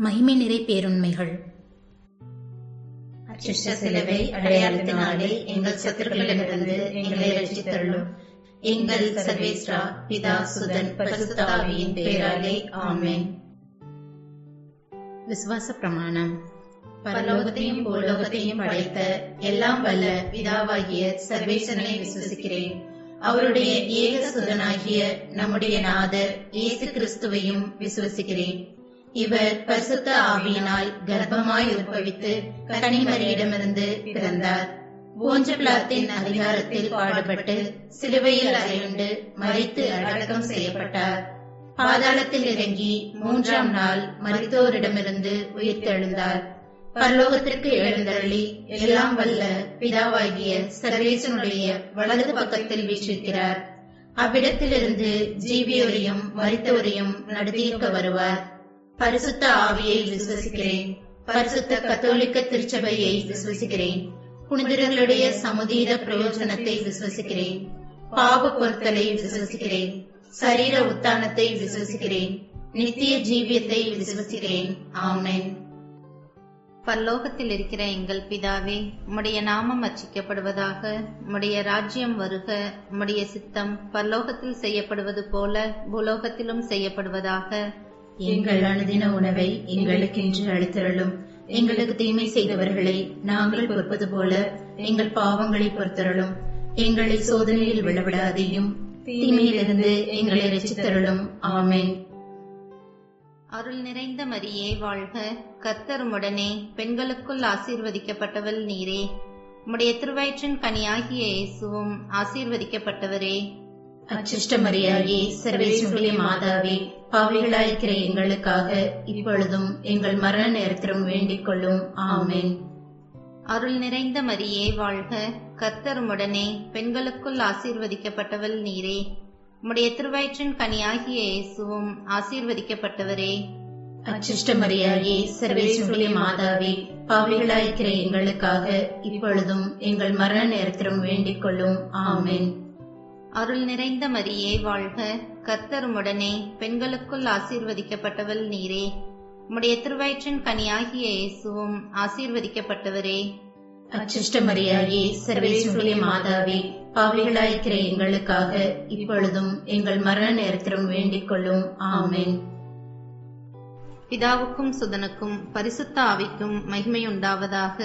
மகிமை நிறை பேருண்மைகள். அச்சிஷ்ட சிலுவை அடையாளத்தினாலே எங்கள் சத்துருக்களிடமிருந்து எங்களை ரட்சித்தருளும். எங்கள் சர்வேஸ்வரா, பிதா, சுதன், பரிசுத்த ஆவியின் பெயராலே ஆமென். விசுவாச பிரமாணம். பரலோகத்தையும் பூலோகத்தையும் படைத்த எல்லாம் வல்ல பிதாவாகிய சர்வேசனை விசுவசிக்கிறேன். அவருடைய ஏக சுதனாகிய நம்முடைய நாதர் இயேசு கிறிஸ்துவையும் விசுவசிக்கிறேன். இவர் பரிசுத்த ஆவியினால் கர்ப்பமாய் உற்பவித்து கன்னிமரியிடமிருந்து பிறந்தார். போஞ்ச பிலாத்தின் அதிகாரத்தில் பாடுபட்டு சிலுவையில் அறையுண்டு மரித்து அடக்கம் செய்யப்பட்டார். பாதாளத்தில் இறங்கி 3ஆம் நாள் மரித்தோரிடமிருந்து உயிர்த்தெழுந்தார். பரலோகத்திற்கு எழுந்தருளி எல்லாம் வல்ல பிதாவாகிய சர்வேசனுடைய வலது பக்கத்தில் வீற்றிருக்கிறார். அவ்விடத்திலிருந்து ஜீவியோரையும் மரித்தோரையும் நடத்தியிருக்க வருவார். பரிசுத்த ஆவியை விசுவசிக்கிறேன். பரிசுத்த கத்தோலிக்க திருச்சபையை விசுவசிக்கிறேன். புனிதர்களுடைய சமுதீர பிரயோஜனத்தை விசுவசிக்கிறேன். பாவ பொருத்தலை விசுவசிக்கிறேன். சரீர உத்தானத்தை விசுவசிக்கிறேன். நித்திய ஜீவியத்தை விசுவசிக்கிறேன். ஆமென். பரலோகத்தில் இருக்கிற எங்கள் பிதாவே, உம்முடைய நாமம் அர்ச்சிக்கப்படுவதாக. உம்முடைய ராஜ்யம் வருக. உம்முடைய சித்தம் பரலோகத்தில் செய்யப்படுவது போல பூலோகத்திலும் செய்யப்படுவதாக. எங்கள் அனுதின உணவை எங்களுக்கு இன்று அளித்தருளும். எங்களுக்கு தீமை செய்தவர்களை நாங்கள் பொறுப்பது போல எங்கள் பாவங்களை பொறுத்தருளும். எங்களை சோதனையில் விழவிடாதையும் தீமையிலிருந்து எங்களை ரட்சித்தருளும். ஆமென். அருள் நிறைந்த மரியே வாழ்க. கர்த்தர் உம்முடனே, பெண்களுக்குள் ஆசீர்வதிக்கப்பட்டவள் நீரே. உம்முடைய திருவயிற்றின் கனியாகிய இயேசுவும் ஆசீர்வதிக்கப்பட்டவரே. அச்சிஷ்ட மரியாயே, சர்வேசுடைய மாதாவே, பாவிகளாயிருக்கிற எங்களுக்காக இப்பொழுதும் எங்கள் மரண நேரத்திலும் வேண்டிக் கொள்ளும். ஆமென். அருள் நிறைந்த மரியே வாழ்க. கர்த்தர் உம்முடனே, பெண்களுக்குள் ஆசீர்வதிக்கப்பட்டவள் நீரே. உம்முடைய திருவயிற்றின் கனியாகிய இயேசுவும் ஆசீர்வதிக்கப்பட்டவரே. அச்சிஷ்ட மரியாயே, சர்வேசுடைய மாதாவே, பாவிகளாயிருக்கிற எங்களுக்காக இப்பொழுதும் எங்கள் மரண நேரத்திலும் வேண்டிக் கொள்ளும். ஆமென். அருள் நிறைந்த மரியே வாழ்க. கர்த்தர் உம்முடனே, பெண்களுக்குள் ஆசீர்வதிக்கப்பட்டவள் நீரே. உம்முடைய திருவயிற்றின் கனியாகிய இயேசுவும் ஆசீர்வதிக்கப்பட்டவரே. அச்சிஷ்ட மரியாயே, சர்வேசுடைய மாதாவே, பாவிகளாயிருக்கிற எங்களுக்காக இப்பொழுதும் எங்கள் மரண நேரத்திலும் வேண்டிக் கொள்ளும். ஆமென். பிதாவுக்கும் சுதனுக்கும் பரிசுத்த ஆவிக்கும் மகிமையுண்டாவதாக.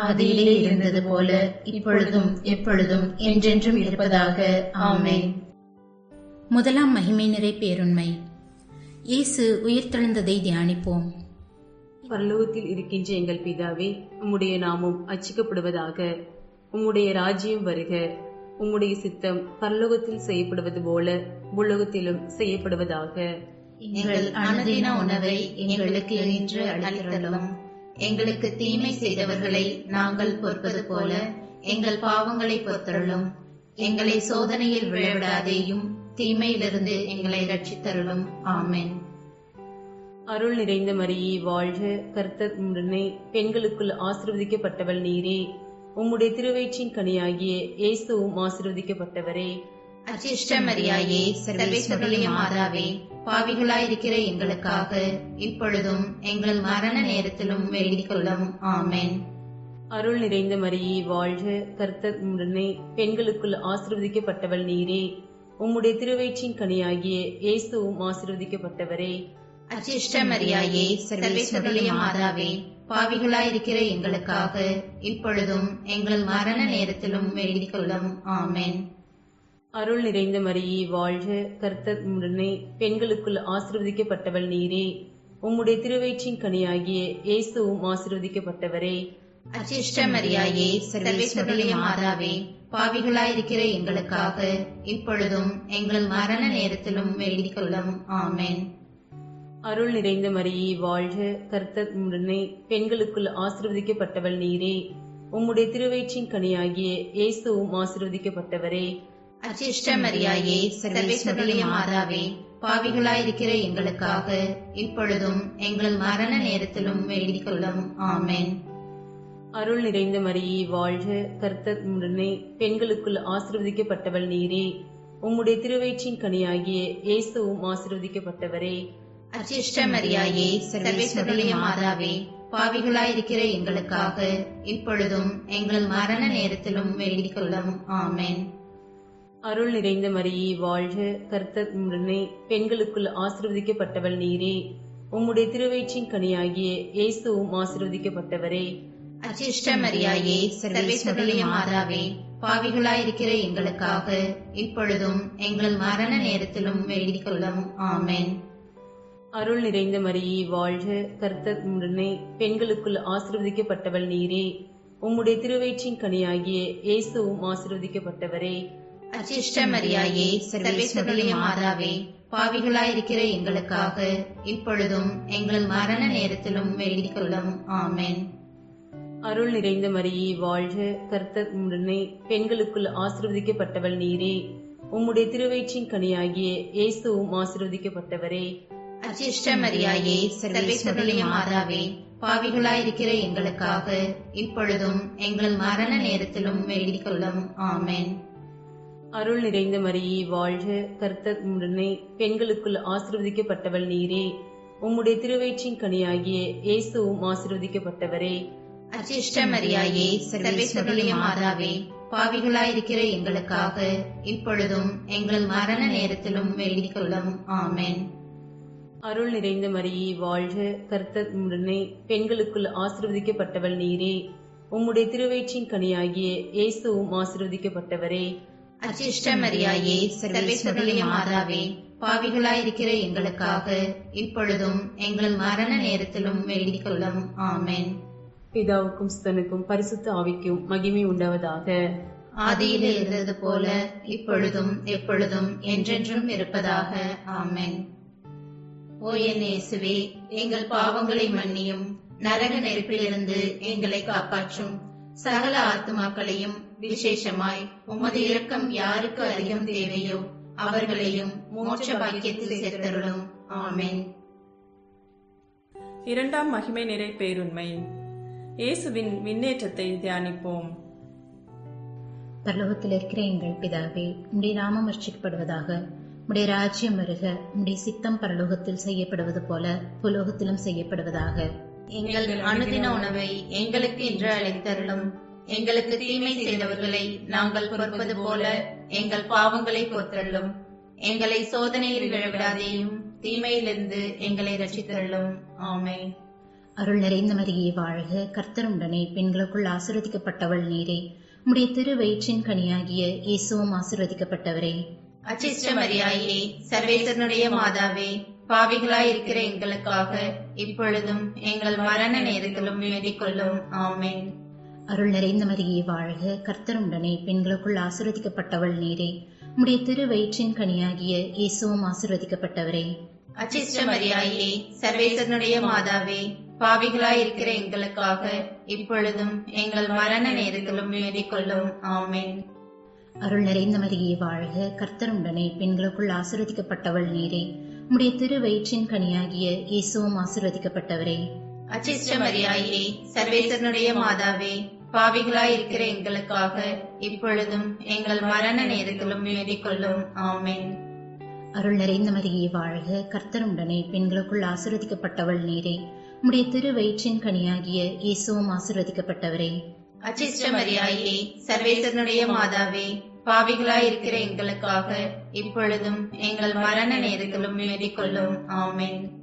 ஆதியிலே இருந்தது போல இப்பொழுதும் எப்பொழுதும் என்றென்றும் இருப்பதாக. ஆமென். முதலாம் மகிமை நிறை பேருண்மை. இயேசு உயிர்த்தெழுந்ததை தியானிப்போம். பரலோகத்தில் இருக்கின்ற எங்கள் பிதாவே, உம்முடைய நாமம் அர்ச்சிக்கப்படுவதாக. உம்முடைய ராஜ்யம் வருக. உம்முடைய சித்தம் பரலோகத்தில் செய்யப்படுவது போல பூலோகத்திலும் செய்யப்படுவதாக. எங்கள் அனுதின உணவை எங்களுக்கு இன்று அளித்தருளும். எங்களுக்கு தீமை செய்தவர்களை நாங்கள் பொறுப்பது போல எங்கள் பாவங்களை பொறுத்தருளும். எங்களை சோதனையில் விழவிடாதேயும் தீமையிலிருந்து எங்களை ரட்சித்தருளும். ஆமென். அருள் நிறைந்த மரியே வாழ்க. கர்த்தர் உம்முடனே, பெண்களுக்குள் ஆசீர்வதிக்கப்பட்டவள் நீரே. உம்முடைய திருவயிற்றின் கனியாகிய இயேசுவும் ஆசீர்வதிக்கப்பட்டவரே. அச்சிஷ்ட மரியாயே, சர்வேசுடைய மாதாவே, பாவிகளாயிருக்கிற எங்களுக்காக இப்பொழுதும் எங்கள் மரண நேரத்திலும் வேண்டிக் கொள்ளும். ஆமென். அருள் நிறைந்த மரியே வாழ்க. கர்த்தர் உம்முடனே, பெண்களுக்குள் ஆசீர்வதிக்கப்பட்டவள் நீரே. உம்முடைய திருவயிற்றின் கனியாகிய இயேசுவும் ஆசீர்வதிக்கப்பட்டவரே. அச்சிஷ்ட மரியாயே, சர்வேசுடைய மாதாவே, பாவிகளாயிருக்கிற எங்களுக்காக இப்பொழுதும் எங்கள் மரண நேரத்திலும் வேண்டிக் கொள்ளும். ஆமென். அருள் நிறைந்த மரியே வாழ்க. கர்த்தர் உம்முடனே, பெண்களுக்குள் ஆசீர்வதிக்கப்பட்டவள் நீரே. உம்முடைய திருவயிற்றின் கனியாகிய இயேசுவும் ஆசீர்வதிக்கப்பட்டவரே. அச்சிஷ்ட மரியாயே, சர்வேசுடைய மாதாவே, பாவிகளாயிருக்கிற எங்களுக்காக இப்பொழுதும் எங்கள் மரண நேரத்திலும் வேண்டிக் கொள்ளும். ஆமென். அருள் நிறைந்த மரியே வாழ்க. கர்த்தர் உம்முடனே, பெண்களுக்குள் ஆசீர்வதிக்கப்பட்டவள் நீரே. உம்முடைய திருவயிற்றின் கனியாகிய இயேசுவும் ஆசீர்வதிக்கப்பட்டவரே. அச்சிஷ்ட மரியாயே, சர்வேசுடைய மாதாவே, பாவிகளாயிருக்கிற எங்களுக்காக இப்பொழுதும் எங்கள் மரண நேரத்திலும் வேண்டிக் கொள்ளும். ஆமென். அருள் நிறைந்த மரியே வாழ்க. கர்த்தர் உம்முடனே, பெண்களுக்குள் ஆசீர்வதிக்கப்பட்டவள் நீரே. உம்முடைய திருவயிற்றின் கனியாகிய இயேசுவும் ஆசீர்வதிக்கப்பட்டவரே. அச்சிஷ்ட மரியாயே, சர்வேஸ்வருடைய மாதாவே, பாவிகளாயிருக்கிற எங்களுக்காக இப்பொழுதும் எங்கள் மரண நேரத்திலும் வேண்டிக் கொள்ளும். ஆமென். அருள் நிறைந்த மரியே வாழ்க, கர்த்தர் உம்முடனே, பெண்களுக்குள் ஆசீர்வதிக்கப்பட்டவள் நீரே. உம்முடைய திருவயிற்றின் கனியாகிய இயேசுவும் ஆசீர்வதிக்கப்பட்டவரே. அச்சிஷ்ட மரியாயே, சர்வேஸ்வருடைய மாதாவே, பாவிகளாயிருக்கிற எங்களுக்காக இப்பொழுதும் எங்கள் மரண நேரத்திலும் வேண்டிக் கொள்ளும். ஆமென். அருள் நிறைந்த மரியே வாழ்க, கர்த்தர் உம்முடனே, பெண்களுக்குள் ஆசீர்வதிக்கப்பட்டவள் நீரே. உம்முடைய திருவயிற்றின் கனியாகிய இயேசுவும் ஆசீர்வதிக்கப்பட்டவரே. அச்சிஷ்ட மரியாயே, சர்வேஸ்வருடைய மாதாவே, பாவிகளாயிருக்கிற எங்களுக்காக இப்பொழுதும் எங்கள் மரண நேரத்திலும் வேண்டிக் கொள்ளும். ஆமென். அருள் நிறைந்த மரியே வாழ்க, கர்த்தர் உம்முடனே, பெண்களுக்குள் ஆசீர்வதிக்கப்பட்டவள் நீரே. உம்முடைய திருவயிற்றின் கனியாகிய இயேசுவும் ஆசீர்வதிக்கப்பட்டவரே. அச்சிஷ்ட மரியாயே, சர்வேஸ்வருடைய மாதாவே, பாவிகளாயிருக்கிற எங்களுக்காக இப்பொழுதும் எங்கள் மரண நேரத்திலும் வேண்டிக் கொள்ளும். ஆமென். அருள் நிறைந்த மரியே வாழ்க, கர்த்தர் உம்முடனே, பெண்களுக்குள் ஆசீர்வதிக்கப்பட்டவள் நீரே. உம்முடைய திருவயிற்றின் கனியாகிய இயேசுவும் ஆசீர்வதிக்கப்பட்டவரே. அச்சிஷ்ட மரியாயே, சர்வேஸ்வருடைய மாதாவே, பாவிகளாயிருக்கிற எங்களுக்காக இப்பொழுதும் எங்கள் மரண நேரத்திலும் வேண்டிக் கொள்ளும். ஆமென். அருள் நிறைந்த மரியே வாழ்க, கர்த்தர் உம்முடனே, பெண்களுக்குள் ஆசீர்வதிக்கப்பட்டவள் நீரே. உம்முடைய திருவயிற்றின் கனியாகிய இயேசுவும் ஆசீர்வதிக்கப்பட்டவரே. அச்சிஷ்ட மரியாயே, சர்வேஸ்வருடைய மாதாவே, பாவிகளாயிருக்கிற எங்களுக்காக இப்பொழுதும் எங்கள் மரண நேரத்திலும் வேண்டிக் கொள்ளும். ஆமென். பிதாவுக்கும் சுதனுக்கும் பரிசுத்த ஆவிக்கும் மகிமை உண்டாவதாக. ஆதியிலே இருந்தது போல இப்பொழுதும் எப்பொழுதும் என்றென்றும் இருப்பதாக. ஆமென். ஓ என் இயேசுவே, எங்கள் பாவங்களை மன்னியும், நரக நெருப்பிலிருந்து எங்களை காப்பாற்றும். சகல ஆத்துமாக்களையும் விசேஷமாய் உமது இரக்கம் யாருக்கு அதிகம் தேவையோ அவர்களையும் மோட்ச பாக்கியத்தில் சேர்த்தருளும். ஆமென். இரண்டாம் மகிமை நிறை பேருண்மை. இயேசுவின் விண்ணேற்றத்தை தியானிப்போம். பரலோகத்தில் இருக்கிற எங்கள் பிதாவே, உம்முடைய நாமம் அர்ச்சிக்கப்படுவதாக. உம்முடைய ராஜ்யம் வருக. உம்முடைய சித்தம் பரலோகத்தில் செய்யப்படுவது போல புலோகத்திலும் செய்யப்படுவதாக. எங்கள் அனுதின உணவை எங்களுக்கு இன்று அளித்தருளும். எங்களுக்கு தீமை செய்தவர்களை நாங்கள் பொறுப்பது போல எங்கள் பாவங்களை பொறுத்தருளும். எங்களை சோதனையில் விழவிடாதேயும், தீமையிலிருந்து எங்களை ரட்சித்தருளும். ஆமென். அருள் நிறைந்த மரியே வாழ்க, கர்த்தர் உம்முடனே, பெண்களுக்குள் ஆசீர்வதிக்கப்பட்டவள் நீரே. உம்முடைய திருவயிற்றின் கனியாகிய இயேசுவும் ஆசீர்வதிக்கப்பட்டவரே. அச்சிஷ்ட மரியாயே, சர்வேசனுடைய மாதாவே, பாவிகளாய் இருக்கிற எங்களுக்காக இப்பொழுதும் எங்கள் மரண நேரத்திலும் வேண்டிக் கொள்ளும். ஆமென். அருள் நிறைந்த மரியே வாழ்க, கர்த்தர் உம்முடனே, பெண்களுக்குள் ஆசீர்வதிக்கப்பட்டவள் நீரே. உம்முடைய திருவயிற்றின் கனியாகிய இயேசுவும் ஆசீர்வதிக்கப்பட்டவரே. அச்சிஷ்ட மரியாயே, சர்வேசனுடைய மாதாவே, பாவிகளாய் இருக்கிற எங்களுக்காக இப்பொழுதும் எங்கள் மரண நேரத்திலும் வேண்டிக் கொள்ளும். ஆமென். அருள் நிறைந்த மரியே வாழ்க, கர்த்தர் உம்முடனே, பெண்களுக்குள் ஆசீர்வதிக்கப்பட்டவள் நீரே. உம்முடைய திருவயிற்றின் கனியாகிய இயேசுவும் ஆசீர்வதிக்கப்பட்டவரே. அச்சிஷ்ட மரியாயே, சர்வேசனுடைய மாதாவே, பாவிகளாய் இருக்கிற எங்களுக்காக இப்பொழுதும் எங்கள் மரண நேரத்திலும் வேண்டிக் கொள்ளும். ஆமென். அருள் நிறைந்த மரியே வாழ்க, கர்த்தர் உம்முடனே, பெண்களுக்குள் ஆசீர்வதிக்கப்பட்டவள் நீரே. உம்முடைய திருவயிற்றின் கனியாகிய இயேசுவும் ஆசீர்வதிக்கப்பட்டவரே. அச்சிஷ்ட மரியாயே, சர்வேசனுடைய மாதாவே, பாவிகளாய் இருக்கிற எங்களுக்காக இப்பொழுதும் எங்கள் மரண நேரத்திலும் வேண்டிக் கொள்ளும். ஆமென்.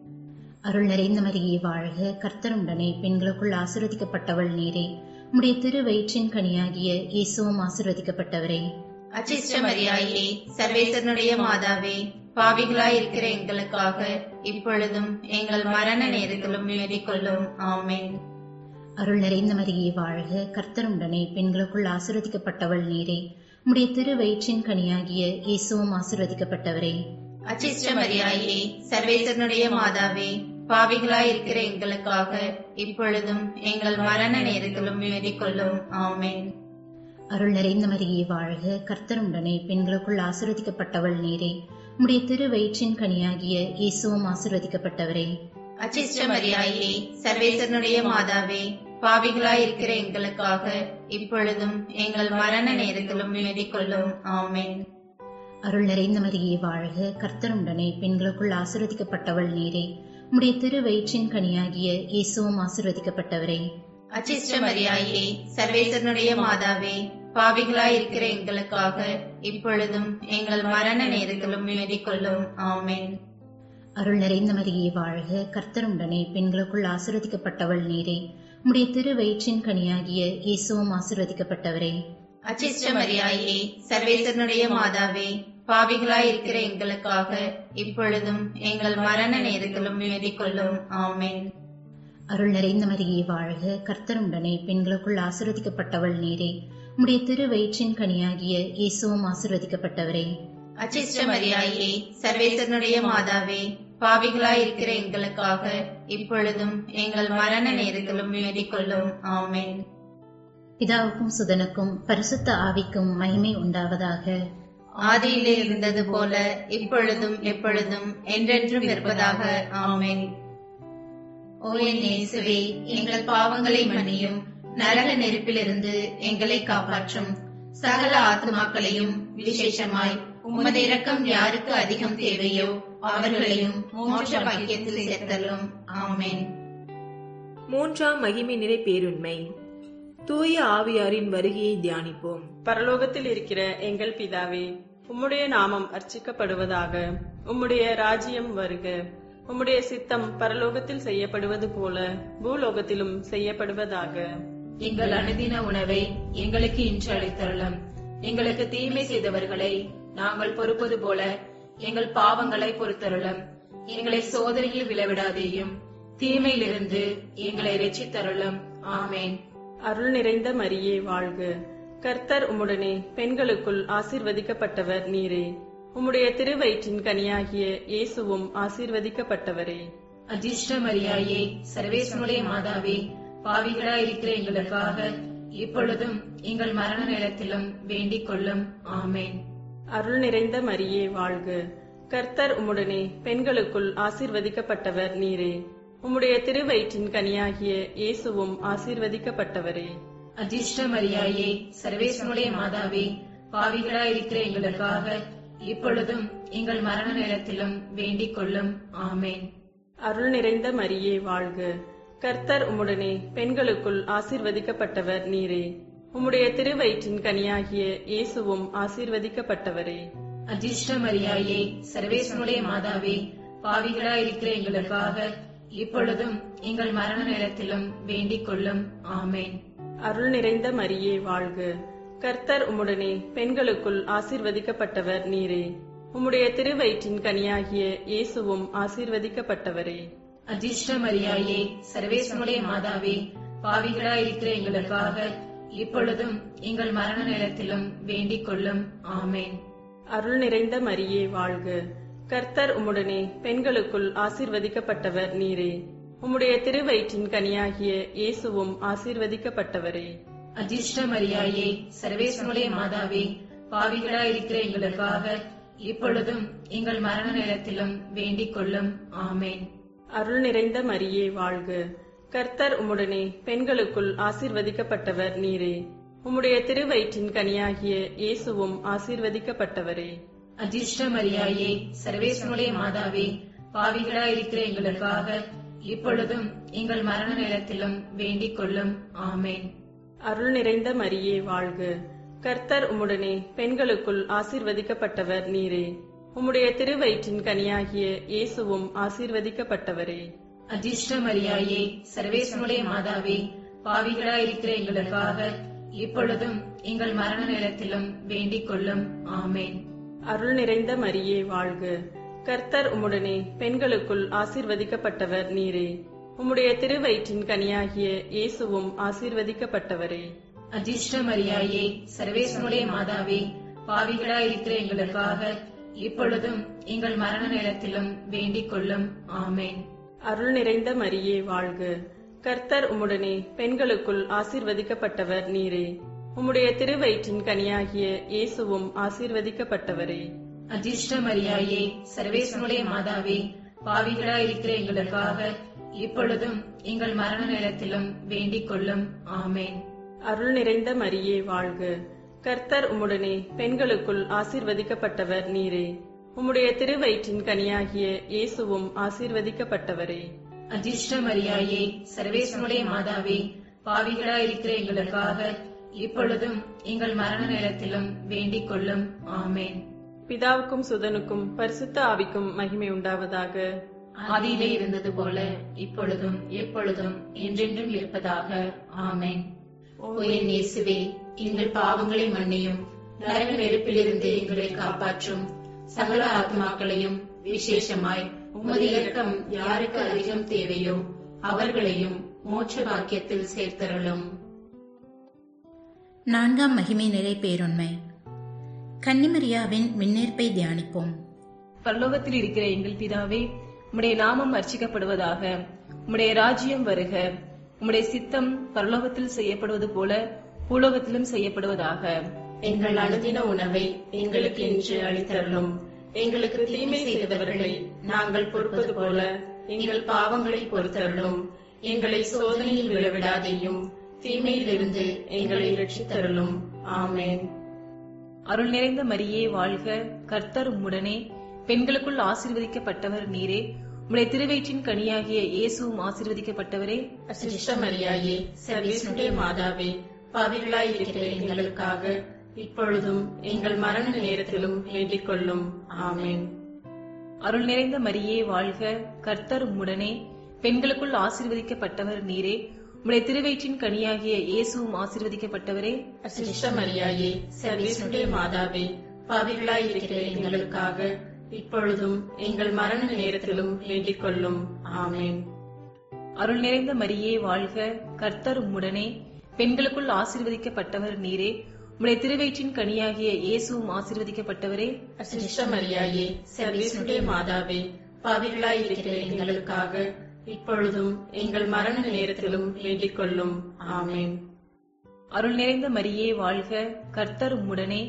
அருள் நிறைந்த மரியே வாழ்க, கர்த்தர் உம்முடனே, பெண்களுக்குள் ஆசீர்வதிக்கப்பட்டவள் நீரே. உம்முடைய திருவயிற்றின் கனியாகிய இயேசுவும் ஆசீர்வதிக்கப்பட்டவரே. அச்சிஷ்ட மரியாயே, சர்வேசனுடைய மாதாவே, பாவிகளாய் இருக்கிற எங்களுக்காக இப்பொழுதும் எங்கள் மரண நேரத்திலும் வேண்டிக் கொள்ளும். ஆமென். அருள் நிறைந்த மரியே வாழ்க, கர்த்தர் உம்முடனே, பெண்களுக்குள் ஆசீர்வதிக்கப்பட்டவள் நீரே. உம்முடைய திருவயிற்றின் கனியாகிய இயேசுவும் ஆசீர்வதிக்கப்பட்டவரே. அச்சிஷ்ட மரியாயே, சர்வேசனுடைய மாதாவே, பாவிகளாய் இருக்கிற எங்களுக்காக இப்பொழுதும் எங்கள் மரண நேரத்திலும் வேண்டிக் கொள்ளும். ஆமென். அருள் நிறைந்த மரியே வாழ்க, கர்த்தர் உம்முடனே, பெண்களுக்குள் ஆசீர்வதிக்கப்பட்டவள் நீரே. உம்முடைய திருவயிற்றின் கனியாகிய இயேசுவும் ஆசீர்வதிக்கப்பட்டவரே. அச்சிஷ்ட மரியாயே, சர்வேசனுடைய மாதாவே, பாவிகளாய் இருக்கிற எங்களுக்காக இப்பொழுதும் எங்கள் மரண நேரத்திலும் வேண்டிக் கொள்ளும். ஆமென். அருள் நிறைந்த மரியே வாழ்க, கர்த்தருடனே, பெண்களுக்குள் ஆசீர்வதிக்கப்பட்டவள் நீரே. உம்முடைய திருவயிற்றின் கனியாகிய இயேசுவும் ஆசீர்வதிக்கப்பட்டவரே. அச்சிஷ்ட மரியாயே, சர்வேசனுடைய மாதாவே, பாவிகளாயிருக்கிற எங்களுக்காக இப்பொழுதும் எங்கள் மரண நேரத்திலும் வேண்டிக் கொள்ளும். ஆமென். அருள் நிறைந்த மரியே வாழ்க, கர்த்தருடனே, பெண்களுக்குள் ஆசீர்வதிக்கப்பட்டவள் நீரே. உம்முடைய திருவயிற்றின் கனியாகிய இயேசுவும் ஆசீர்வதிக்கப்பட்டவரே. அச்சிஷ்ட மரியாயே, சர்வேசனுடைய மாதாவே, பாவிகளாயிருக்கிற எங்களுக்காக இப்பொழுதும் எங்கள் மரண நேரத்திலும் வேண்டிக் கொள்ளும். ஆமென். அருள் நிறைந்த மரியே வாழ்க, கர்த்தருடனே, பெண்களுக்குள் ஆசீர்வதிக்கப்பட்டவள் நீரே. உம்முடைய திருவயிற்றின் கனியாகிய இயேசுவும் ஆசீர்வதிக்கப்பட்டவரே. அச்சிஷ்ட மரியாயே, சர்வேசனுடைய மாதாவே, பாவிகளாயிருக்கிற எங்களுக்காக இப்பொழுதும் எங்கள் மரண நேரத்திலும் வேண்டிக் கொள்ளும். ஆமென். பிதாவுக்கும் சுதனுக்கும் பரிசுத்த ஆவிக்கும் மகிமை உண்டாவதாக. ஆதியிலே இருந்தது போல இப்பொழுதும் எப்பொழுதும் என்றென்றும் இருப்பதாக. ஆமென். ஓ என் இயேசுவே, எங்கள் பாவங்களை மன்னியும், நரக நெருப்பிலிருந்து எங்களை காப்பாற்றும். சகல ஆத்துமாக்களையும் விசேஷமாய் உமது இரக்கம் யாருக்கு அதிகம் தேவையோ அவர்களையும் மோட்ச பாக்கியத்தில் சேர்த்தலும். ஆமென். மூன்றாம் மகிமை நிறை பேருண்மை. தூய ஆவியாரின் வருகையை தியானிப்போம். பரலோகத்தில் இருக்கிற எங்கள் பிதாவே, உம்முடைய நாமம் அர்ச்சிக்கப்படுவதாக. உம்முடைய ராஜ்யம் வருக. உம்முடைய சித்தம் பரலோகத்தில் செய்யப்படுவது போல பூலோகத்திலும் செய்யப்படுவதாக. எங்கள் அனுதின உணவை எங்களுக்கு இன்று அளித்தருளும். எங்களுக்கு தீமை செய்தவர்களை நாங்கள் பொறுப்பது போல எங்கள் பாவங்களை பொறுத்தருளும். எங்களை சோதனையில் விளைவிடாதேயும், தீமையிலிருந்து எங்களை இரட்சித்தருளும். ஆமென். அருள் நிறைந்த மரியே வாழ்க, கர்த்தர் உம்முடனே, பெண்களுக்குள் ஆசீர்வதிக்கப்பட்டவர் நீரே. உம்முடைய திருவயிற்றின் கனியாகிய இயேசுவும் ஆசீர்வதிக்கப்பட்டவரே. அஜிஷ்ட மரியாயே, சர்வேசனுடைய மாதாவே, பாவிகளாயிருக்கிற எங்களுக்காக இப்பொழுதும் எங்கள் மரண நேரத்திலும் வேண்டிக் கொள்ளும். ஆமென். அருள் நிறைந்த மரியே வாழ்க, கர்த்தர் உம்முடனே, பெண்களுக்குள் ஆசீர்வதிக்கப்பட்டவர் நீரே. உம்முடைய திருவயிற்றின் கனியாகிய இயேசுவும் ஆசீர்வதிக்கப்பட்டவரே. அஜிஷ்ட மரியாயே, சர்வேசனுடைய மாதாவே, பாவிகளாயிருக்கிற எங்களுக்காக இப்பொழுதும் எங்கள் மரண நேரத்திலும் வேண்டிக் கொள்ளும். ஆமென். அருள் நிறைந்த மரியே வாழ்க, கர்த்தர் உம்முடனே, பெண்களுக்குள் ஆசீர்வதிக்கப்பட்டவர் நீரே. உம்முடைய திருவயிற்றின் கனியாகிய இயேசுவும் ஆசீர்வதிக்கப்பட்டவரே. அஜிஷ்ட மரியாயே, சர்வேசனுடைய மாதாவே, பாவிகளாயிருக்கிற எங்களுக்காக இப்பொழுதும் எங்கள் மரண நேரத்திலும் வேண்டிக் கொள்ளும். ஆமென். அருள் நிறைந்த மரியே வாழ்க, கர்த்தர் உம்முடனே, பெண்களுக்குள் ஆசீர்வதிக்கப்பட்டவர் நீரே. உம்முடைய திருவயிற்றின் கனியாகிய இயேசுவும் ஆசீர்வதிக்கப்பட்டவரே. அஜிஷ்ட மரியாயே, சர்வேசனுடைய மாதாவே, பாவிகளாயிருக்கிற எங்களுக்காக இப்பொழுதும் எங்கள் மரண நேரத்திலும் வேண்டிக் கொள்ளும். ஆமென். அருள் நிறைந்த மரியே வாழ்க, கர்த்தர் உம்முடனே, பெண்களுக்குள் ஆசீர்வதிக்கப்பட்டவர் நீரே. உம்முடைய திருவயிற்றின் கனியாகிய இயேசுவும் ஆசீர்வதிக்கப்பட்டவரே. அஜிஷ்ட மரியாயே, சர்வேசனுடைய மாதாவே, பாவிகளாயிருக்கிற எங்களுக்காக இப்பொழுதும் எங்கள் மரண நேரத்திலும் வேண்டிக் கொள்ளும். ஆமென். அருள் நிறைந்த மரியே வாழ்க, கர்த்தர் உம்முடனே, பெண்களுக்குள் ஆசீர்வதிக்கப்பட்டவர் நீரே. உம்முடைய திருவயிற்றின் கனியாகிய இயேசுவும் ஆசீர்வதிக்கப்பட்டவரே. அஜிஷ்ட மரியாயே, சர்வேசனுடைய மாதாவே, பாவிகளாயிருக்கிற எங்களுக்காக இப்பொழுதும் எங்கள் மரண நேரத்திலும் வேண்டிக் கொள்ளும். ஆமென். அருள் நிறைந்த மரியே வாழ்க, கர்த்தர் உம்முடனே, பெண்களுக்குள் ஆசீர்வதிக்கப்பட்டவர் நீரே. உம்முடைய திருவயிற்றின் கனியாகிய இயேசுவும் ஆசீர்வதிக்கப்பட்டவரே. அஜிஷ்ட மரியாயே, சர்வேசனுடைய மாதாவே, பாவிகளாயிருக்கிற எங்களுக்காக இப்பொழுதும் எங்கள் மரண நேரத்திலும் வேண்டிக் கொள்ளும். ஆமென். அருள் நிறைந்த மரியே வாழ்க, கர்த்தர் உம்முடனே, பெண்களுக்குள் ஆசீர்வதிக்கப்பட்டவர் நீரே. உம்முடைய திருவயிற்றின் கனியாகிய இயேசுவும் ஆசீர்வதிக்கப்பட்டவரே. அஜிஷ்ட மரியாயே, சர்வேசனுடைய மாதாவே, பாவிகளாயிருக்கிற எங்களுக்காக இப்பொழுதும் எங்கள் மரண நேரத்திலும் வேண்டிக் கொள்ளும். ஆமென். அருள் நிறைந்த மரியே வாழ்க, கர்த்தர் உம்முடனே, பெண்களுக்குள் ஆசீர்வதிக்கப்பட்டவர் நீரே. உம்முடைய திருவயிற்றின் கனியாகிய இயேசுவும் ஆசீர்வதிக்கப்பட்டவரே. அஜிஷ்ட மரியாயே, சர்வேசனுடைய மாதாவே, பாவிகளாயிருக்கிற எங்களுக்காக இப்பொழுதும் எங்கள் மரண நேரத்திலும் வேண்டிக் கொள்ளும். ஆமென். அருள் நிறைந்த மரியே வாழ்க, கர்த்தர் உம்முடனே பெண்களுக்குள் ஆசீர்வதிக்கப்பட்டவர் நீரே. உம்முடைய திருவயிற்றின் கனியாகிய இயேசுவும் ஆசீர்வதிக்கப்பட்டவரே. அதிர்ஷ்ட மரியாயே, சர்வேசனுடைய மாதாவே, பாவிகளாயிருக்கிற எங்களுக்காக இப்பொழுதும் எங்கள் மரண நேரத்திலும் வேண்டிக் கொள்ளும். ஆமேன். பிதாவுக்கும் சுதனுக்கும் பரிசுத்த ஆவிக்கும் மகிமை உண்டாவதாக. ஆதியிலே இருந்தது போல இப்பொழுதும் எப்பொழுதும் என்றென்றும் இருப்பதாக. ஆமேன். ஓ என் இயேசுவே, எங்கள் பாவங்களை மன்னியும், நரக நெருப்பிலிருந்து எங்களை காப்பாற்றும். சகல ஆத்மாக்களையும் விசேஷமாய் உமது இரக்கம் யாருக்கு அதிகம் தேவையோ அவர்களையும் மோட்ச பாக்கியத்தில் சேர்த்தருளும். 4ஆம் மகிமை நிறை பேருண்மை. கன்னிமரியாவின் விண்ணேற்பை தியானிப்போம். பரலோகத்தில் இருக்கிற எங்கள் பிதாவே, உம்முடைய நாமம் அர்ச்சிக்கப்படுவதாக. உம்முடைய ராஜ்யம் வருக. உம்முடைய சித்தம் பரலோகத்தில் செய்யப்படுவது போல பூலோகத்திலும் செய்யப்படுவதாக. எங்கள் அனுதின உணவை எங்களுக்கு இன்று அளித்தருளும். எங்களுக்கு தீமை செய்தவர்களை நாங்கள் பொறுப்பது போல எங்கள் பாவங்களை பொறுத்தருளும். எங்களை சோதனையில் விழவிடாதேயும், தீமையிலிருந்து எங்களை ரட்சித்தருளும். ஆமேன். அருள் நிறைந்த மரியே வாழ்க. கர்த்தர் உம்முடனே, பெண்களுக்குள் ஆசீர்வதிக்கப்பட்டவர் நீரே. உம்முடைய திருவயிற்றின் கனியாகிய இயேசுவும் ஆசீர்வதிக்கப்பட்டவரே. அதிர்ஷ்ட மரியாயே, சர்வேசனுடைய மாதாவே, பாவிகளாய் இருக்கிற எங்களுக்காக இப்பொழுதும் எங்கள் மரண நேரத்திலும் வேண்டிக் கொள்ளும். ஆமேன். அருள் நிறைந்த மரியே வாழ்க. கர்த்தர் உம்முடனே, பெண்களுக்குள் ஆசீர்வதிக்கப்பட்டவர் நீரே. உம்முடைய திருவயிற்றின் கனியாகிய இயேசுவும் ஆசீர்வதிக்கப்பட்டவரே. அதிர்ஷ்ட மரியாயே, சர்வேசனுடைய மாதாவே, பாவிகளாய் இருக்கிற எங்களுக்காக இப்பொழுதும் எங்கள் மரண நேரத்திலும் வேண்டிக் கொள்ளும். ஆமேன். அருள் நிறைந்த மரியே வாழ்க. கர்த்தர் உம்முடனே, பெண்களுக்குள் ஆசீர்வதிக்கப்பட்டவர் நீரே. உம்முடைய திருவயிற்றின் கனியாகிய இயேசுவும் ஆசீர்வதிக்கப்பட்டவரே. அதிர்ஷ்ட மரியாயே, சர்வேசனுடைய மாதாவே, பாவிகளாய் இருக்கிற எங்களுக்காக இப்பொழுதும் எங்கள் மரண நேரத்திலும் வேண்டிக் கொள்ளும். ஆமேன். அருள் நிறைந்த மரியே வாழ்க. கர்த்தர் உம்முடனே,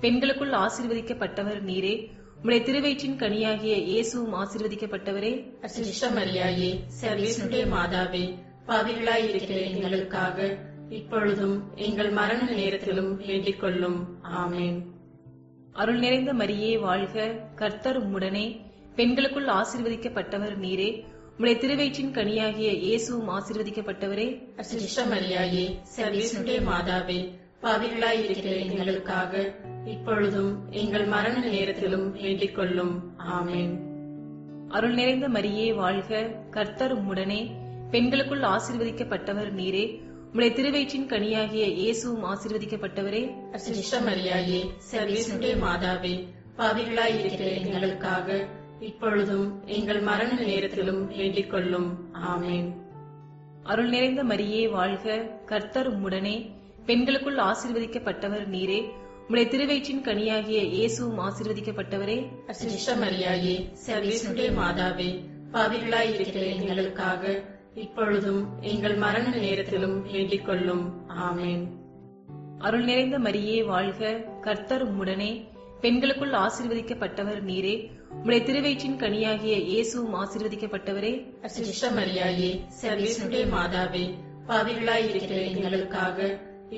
பெண்களுக்குள் ஆசீர்வதிக்கப்பட்டவர் நீரே. உம்முடைய திருவயிற்றின் கனியாகிய இயேசுவும் ஆசீர்வதிக்கப்பட்டவரே. அதிர்ஷ்ட மரியாயே, சர்வேசனுடைய மாதாவே, பாவிகளாய் இருக்கிற எங்களுக்காக இப்பொழுதும் எங்கள் மரண நேரத்திலும் வேண்டிக் கொள்ளும். ஆமேன். அருள் நிறைந்த மரியே வாழ்க. கர்த்தர் உம்முடனே, பெண்களுக்குள் ஆசீர்வதிக்கப்பட்டவர் நீரே. உம்முடைய திருவயிற்றின் கனியாகிய இயேசுவும் ஆசீர்வதிக்கப்பட்டவரே. அதிர்ஷ்ட மரியாயே, சர்வேசனுடைய மாதாவே, பாவிகளாய் இருக்கிற எங்களுக்காக இப்பொழுதும் எங்கள் மரண நேரத்திலும் வேண்டிக் கொள்ளும். ஆமேன். அருள் நிறைந்த மரியே வாழ்க. கர்த்தர் உம்முடனே, பெண்களுக்குள் ஆசீர்வதிக்கப்பட்டவர் நீரே. உம்முடைய திருவயிற்றின் கனியாகிய இயேசுவும் ஆசீர்வதிக்கப்பட்டவரே. அதிர்ஷ்ட மரியாயே, சர்வேசனுடைய மாதாவே, பாவிகளாய் இருக்கிற எங்களுக்காக இப்பொழுதும் எங்கள் மரண நேரத்திலும் வேண்டிக் கொள்ளும். ஆமேன். அருள் நிறைந்த மரியே வாழ்க. கர்த்தர் உம்முடனே, பெண்களுக்குள் ஆசீர்வதிக்கப்பட்டவர் நீரே. உம்முடைய திருவயிற்றின் கனியாகிய இயேசுவும் ஆசீர்வதிக்கப்பட்டவரே. அதிர்ஷ்ட மரியாயே, சர்வேசனுடைய மாதாவே, பாவிகளாய் இருக்கிற எங்களுக்காக இப்பொழுதும் எங்கள் மரண நேரத்திலும் வேண்டிக் கொள்ளும். ஆமேன். அருள் நிறைந்த மரியே வாழ்க. கர்த்தர் உம்முடனே, பெண்களுக்குள் ஆசீர்வதிக்கப்பட்டவர் நீரே. உம்முடைய திருவயிற்றின் கனியாகிய இயேசுவும் ஆசீர்வதிக்கப்பட்டவரே. அதிர்ஷ்ட மரியாயே, சர்வேசனுடைய மாதாவே, பாவிகளாய் இருக்கிற எங்களுக்காக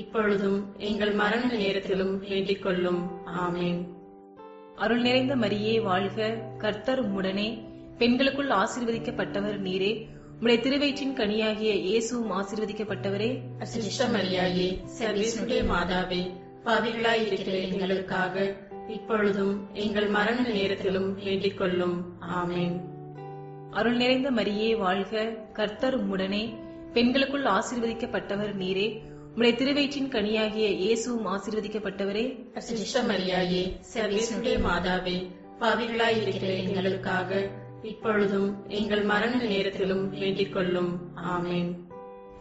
இப்பொழுதும் எங்கள் மரண நேரத்திலும் வேண்டிக் கொள்ளும். ஆமேன். அருள் நிறைந்த மரியே வாழ்க. கர்த்தர் உம்முடனே, பெண்களுக்குள் ஆசீர்வதிக்கப்பட்டவர் நீரே. உம்முடைய திருவயிற்றின் கனியாகிய இயேசுவும் ஆசீர்வதிக்கப்பட்டவரே. அதிர்ஷ்ட மரியாயே, சர்வேசனுடைய மாதாவே, பாவிகளாய் இருக்கிற எங்களுக்காக இப்பொழுதும் எங்கள் மரண நேரத்திலும் வேண்டிக் கொள்ளும். ஆமேன். அருள் நிறைந்த மரியே வாழ்க. கர்த்தர் உம்முடனே, பெண்களுக்குள் ஆசீர்வதிக்கப்பட்டவர் நீரே. உம்முடைய திருவயிற்றின் கனியாகிய இயேசுவும் ஆசீர்வதிக்கப்பட்டவரே. அதிர்ஷ்ட மரியாயே, சர்வேசனுடைய மாதாவே, பாவிகளாய் இருக்கிற எங்களுக்காக இப்பொழுதும் எங்கள் மரண நேரத்திலும் வேண்டிக் கொள்ளும். ஆமேன்.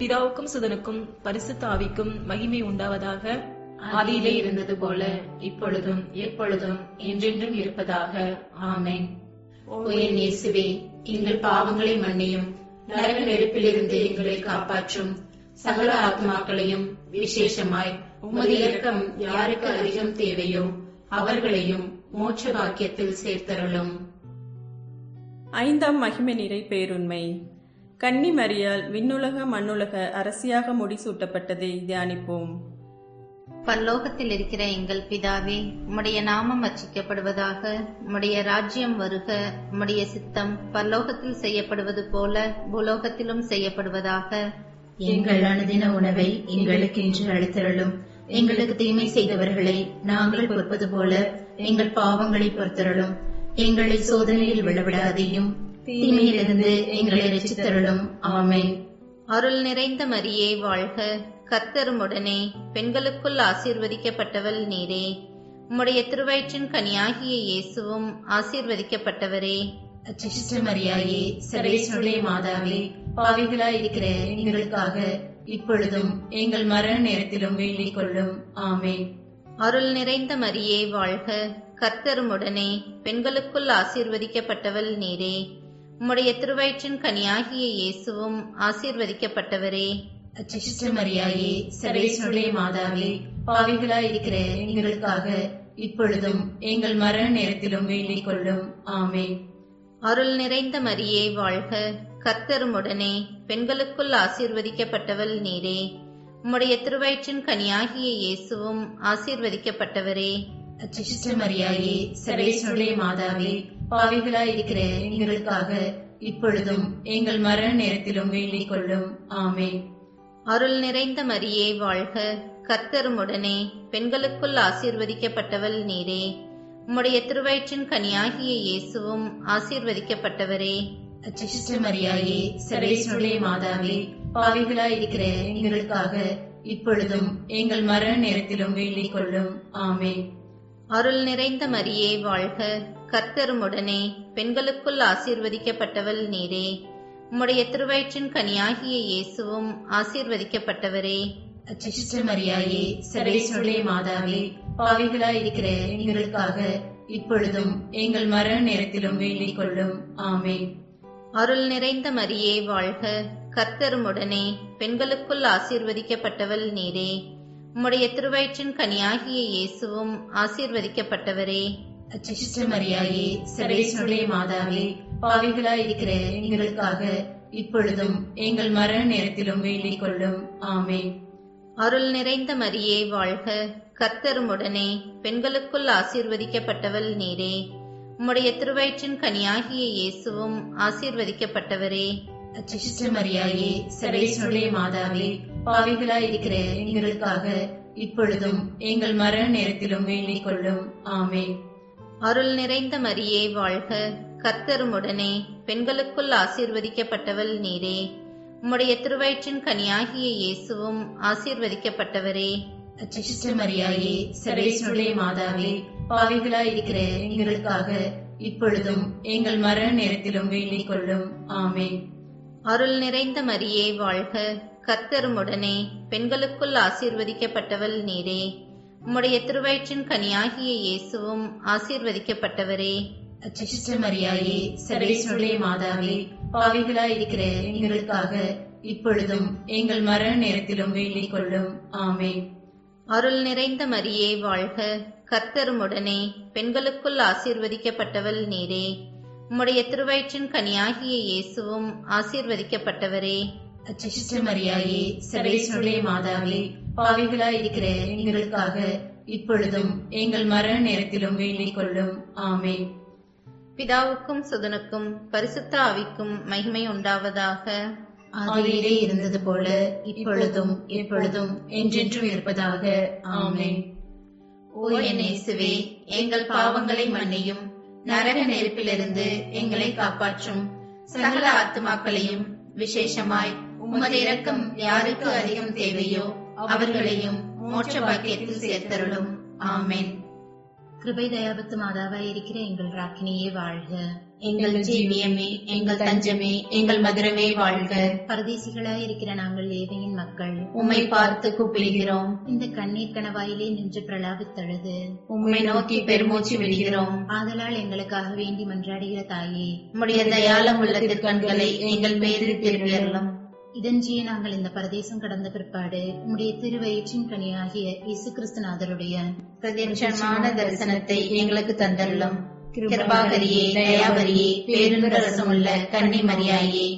பிதாவுக்கும் சுதனுக்கும் பரிசுத்த ஆவிக்கும் மகிமை உண்டாவதாக. ஆதியிலே இருந்தது போல இப்பொழுதும் எப்பொழுதும் என்றென்றும் இருப்பதாக. ஆமேன். ஓ என் இயேசுவே, எங்கள் பாவங்களை மன்னியும், நரக நெருப்பிலிருந்து எங்களை காப்பாற்றும். சகல ஆத்மாக்களையும் விசேஷமாய் உமது இரக்கம் யாருக்கு அதிகம் தேவையோ அவர்களையும் மோட்ச பாக்கியத்தில் சேர்த்தருளும். 5ஆம் மகிமை நிறை பேருண்மை. கன்னி மரியாள் விண்ணுலக மண்ணுலக அரசியாக முடிசூட்டப்பட்டதை தியானிப்போம். பரலோகத்தில் இருக்கிற எங்கள் பிதாவே, உம்முடைய நாமம் அர்ச்சிக்கப்படுவதாக. உம்முடைய ராஜ்யம் வருக. உம்முடைய சித்தம் பரலோகத்தில் செய்யப்படுவது போல பூலோகத்திலும் செய்யப்படுவதாக. எங்கள் அனுதின உணவை எங்களுக்கு இன்று அளித்தருளும். எங்களுக்கு தீமை செய்தவர்களை நாங்கள் பொறுப்பது போல எங்கள் பாவங்களை பொறுத்தருளும். எங்களை சோதனையில் விழவிடாதேயும், தீமையிலிருந்து எங்களை ரட்சித்தருளும். ஆமென். அருள் நிறைந்த மரியே வாழ்க. கர்த்தர் உம்முடனே, பெண்களுக்குள் ஆசீர்வதிக்கப்பட்டவள் நீரே. உம்முடைய திருவயிற்றின் கனியாகிய இயேசுவும் ஆசீர்வதிக்கப்பட்டவரே. அச்சிஷ்ட மரியாயே, சர்வேஸ்வருடைய மாதாவே, பாவிகளாய் இருக்கிற எங்களுக்காக இப்பொழுதும் எங்கள் மரண நேரத்திலும் வேண்டிக் கொள்ளும். ஆமென். அருள் நிறைந்த மரியே வாழ்க. கர்த்தர் உம்முடனே, பெண்களுக்குள் ஆசீர்வதிக்கப்பட்டவள் நீரே. உம்முடைய திருவயிற்றின் கனியாகிய இயேசுவும் ஆசீர்வதிக்கப்பட்டவரே. அச்சிஷ்ட மரியாயே, சர்வேஸ்வருடைய மாதாவே, பாவிகளாய் இருக்கிற எங்களுக்காக இப்பொழுதும் எங்கள் மரண நேரத்திலும் வேண்டிக் கொள்ளும். ஆமென். அருள் நிறைந்த மரியே வாழ்க. கர்த்தர் உம்முடனே, பெண்களுக்குள் ஆசீர்வதிக்கப்பட்டவள் நீரே. உம்முடைய திருவயிற்றின் கனியாகிய இயேசுவும் ஆசீர்வதிக்கப்பட்டவரே. அச்சிஷ்ட மரியாயே, சர்வேஸ்வருடைய மாதாவே, பாவிகளாய் இருக்கிற எங்களுக்காக இப்பொழுதும் எங்கள் மரண நேரத்திலும் வேண்டிக் கொள்ளும். ஆமென். அருள் நிறைந்த மரியே வாழ்க. கர்த்தர் உம்முடனே, பெண்களுக்குள் ஆசீர்வதிக்கப்பட்டவள் நீரே. உம்முடைய திருவயிற்றின் கனியாகிய இயேசுவும் ஆசீர்வதிக்கப்பட்டவரே. அச்சிஷ்ட மரியாயே, சர்வேஸ்வருடைய மாதாவே, பாவிகளாய் இருக்கிற எங்களுக்காக இப்பொழுதும் எங்கள் மரண நேரத்திலும் வேண்டிக் கொள்ளும். ஆமென். அருள் நிறைந்த மரியே வாழ்க. கர்த்தர் உம்முடனே, பெண்களுக்குள் ஆசீர்வதிக்கப்பட்டவள் நீரே. உம்முடைய திருவயிற்றின் கனியாகிய இயேசுவும் ஆசீர்வதிக்கப்பட்டவரே. அச்சிஷ்ட மரியாயே, சர்வேஸ்வருடைய மாதாவே, பாவிகளாய் இருக்கிற எங்களுக்காக இப்பொழுதும் எங்கள் மரண நேரத்திலும் வேண்டிக் கொள்ளும். ஆமென். அருள் நிறைந்த மரியே வாழ்க. கர்த்தர் உம்முடனே, பெண்களுக்குள் ஆசீர்வதிக்கப்பட்டவள் நீரே. உம்முடைய திருவயிற்றின் கனியாகிய இயேசுவும் ஆசீர்வதிக்கப்பட்டவரே. அச்சிஷ்ட மரியாயே, சர்வேஸ்வருடைய மாதாவே, பாவிகளாய் இருக்கிற எங்களுக்காக இப்பொழுதும் எங்கள் மரண நேரத்திலும் வேண்டிக் கொள்ளும். ஆமென். அருள் நிறைந்த மரியே வாழ்க. கர்த்தர் உம்முடனே, பெண்களுக்குள் ஆசீர்வதிக்கப்பட்டவள் நீரே. உம்முடைய திருவயிற்றின் கனியாகிய இயேசுவும் ஆசீர்வதிக்கப்பட்டவரே. அச்சிஷ்ட மரியாயே, சர்வேஸ்வருடைய மாதாவே, பாவிகளாய் இருக்கிற எங்களுக்காக இப்பொழுதும் எங்கள் மரண நேரத்திலும் வேண்டிக் கொள்ளும். ஆமென். அருள் நிறைந்த மரியே வாழ்க. கர்த்தர் உம்முடனே, பெண்களுக்குள் ஆசீர்வதிக்கப்பட்டவள் நீரே. உம்முடைய திருவயிற்றின் கனியாகிய இயேசுவும் ஆசீர்வதிக்கப்பட்டவரே. அச்சிஷ்ட மரியாயே, சர்வேஸ்வருடைய மாதாவே, பாவிகளாய் இருக்கிற எங்களுக்காக இப்பொழுதும் எங்கள் மரண நேரத்திலும் வேண்டிக் கொள்ளும். ஆமென். அருள் நிறைந்த மரியே வாழ்க. கர்த்தர் உம்முடனே, பெண்களுக்குள் ஆசீர்வதிக்கப்பட்டவள் நீரே. உம்முடைய திருவயிற்றின் கனியாகிய இயேசுவும் ஆசீர்வதிக்கப்பட்டவரே. அச்சிஷ்ட மரியாயே, சர்வேஸ்வருடைய மாதாவே, பாவிகளாய் இருக்கிற எங்களுக்காக இப்பொழுதும் எங்கள் மரண நேரத்திலும் வேண்டிக் கொள்ளும். ஆமென். அருள் நிறைந்த மரியே வாழ்க. கர்த்தர் உம்முடனே, பெண்களுக்குள் ஆசீர்வதிக்கப்பட்டவள் நீரே. உம்முடைய திருவயிற்றின் கனியாகிய இயேசுவும் ஆசீர்வதிக்கப்பட்டவரே. அச்சிஷ்ட மரியாயே, சர்வேஸ்வருடைய மாதாவே, பாவிகளாய் இருக்கிற எங்களுக்காக இப்பொழுதும் எங்கள் மரண நேரத்திலும் வேண்டிக் கொள்ளும். ஆமென். பிதாவுக்கும் சுதனுக்கும் பரிசுத்த ஆவிக்கும் மகிமை உண்டாவதாக. ஆதியிலே இருந்தது போல இப்பொழுதும் எப்பொழுதும் என்றென்றும் இருப்பதாக. ஆமென். ஓ என் இயேசுவே, எங்கள் பாவங்களை மன்னியும், நரக நெருப்பிலிருந்து எங்களை காப்பாற்றும். சகல ஆத்துமாக்களையும், விசேஷமாய் உமது இரக்கம் யாருக்கு அதிகம் தேவையோ அவர்களையும் மோட்ச பாக்கியத்தில் சேர்த்தருளும். ஆமென். கிருபை தயாபத்து மாதாவாய் இருக்கிற எங்கள் ராக்கினியே வாழ்க. எங்கள் ஜீவியமே, எங்கள் தஞ்சமே, எங்கள் மதுரமே வாழ்க. பரதேசிகளாய் இருக்கிற நாங்கள் ஏவையின் மக்கள் உம்மை பார்த்து கூப்பிடுகிறோம். இந்த கண்ணீர் கணவாயிலே நின்று பிரலாபித்தழுது உம்மை நோக்கி பெருமூச்சு விடுகிறோம். ஆதலால் எங்களுக்காக வேண்டி மன்றாடுகிற தாயே, உம்முடைய தயாளம் உள்ள திருக்கண்களை எங்கள் பேரில் திருப்பியருளும். இதன்றியே நாங்கள் இந்த பரதேசம் கடந்த பிற்பாடு உம்முடைய திருவயிற்றின் கனியாகிய இயேசு கிறிஸ்துநாதருடைய பிரத்யட்சமான தரிசனத்தை எங்களுக்கு தந்தருளும். கிருபாகரியே, தயாவரியே, பேருந்தரசமுள்ள கன்னி மரியாயே.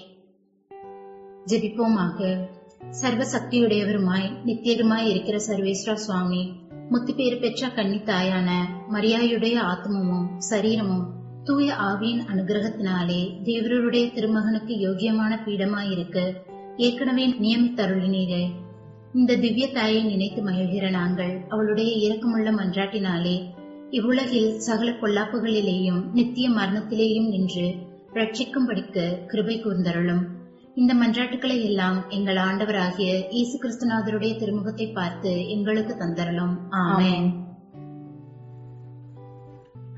ஜெபிப்போமாக. சர்வ சக்தியுடையவருமாய் நித்தியருமாய் இருக்கிற சர்வேஸ்வரா சுவாமி, முத்துப்பேறு பெற்ற கன்னி தாயான மரியாயுடைய ஆத்மமும் சரீரமும் தூய ஆவியின் அனுகிரகத்தினாலே தேவருடைய திருமகனுக்கு யோகியமான பீடமாயிருக்க ஏற்கனவே நியமித்தருளினீரே. இந்த திவ்ய தாயை நினைத்து மகிழ்கிற நாங்கள் அவளுடைய இரக்கமுள்ள மன்றாட்டினாலே இவ்வுலகில் சகல பொல்லாப்புகளிலேயும் நித்திய மரணத்திலேயும் நின்று ரட்சிக்கும்படிக்கு கிருபை கூர்ந்தருளும். இந்த மன்றாட்டுக்களை எல்லாம் எங்கள் ஆண்டவராகிய இயேசு கிறிஸ்துநாதருடைய திருமுகத்தை பார்த்து எங்களுக்கு தந்தருளும். ஆமென்.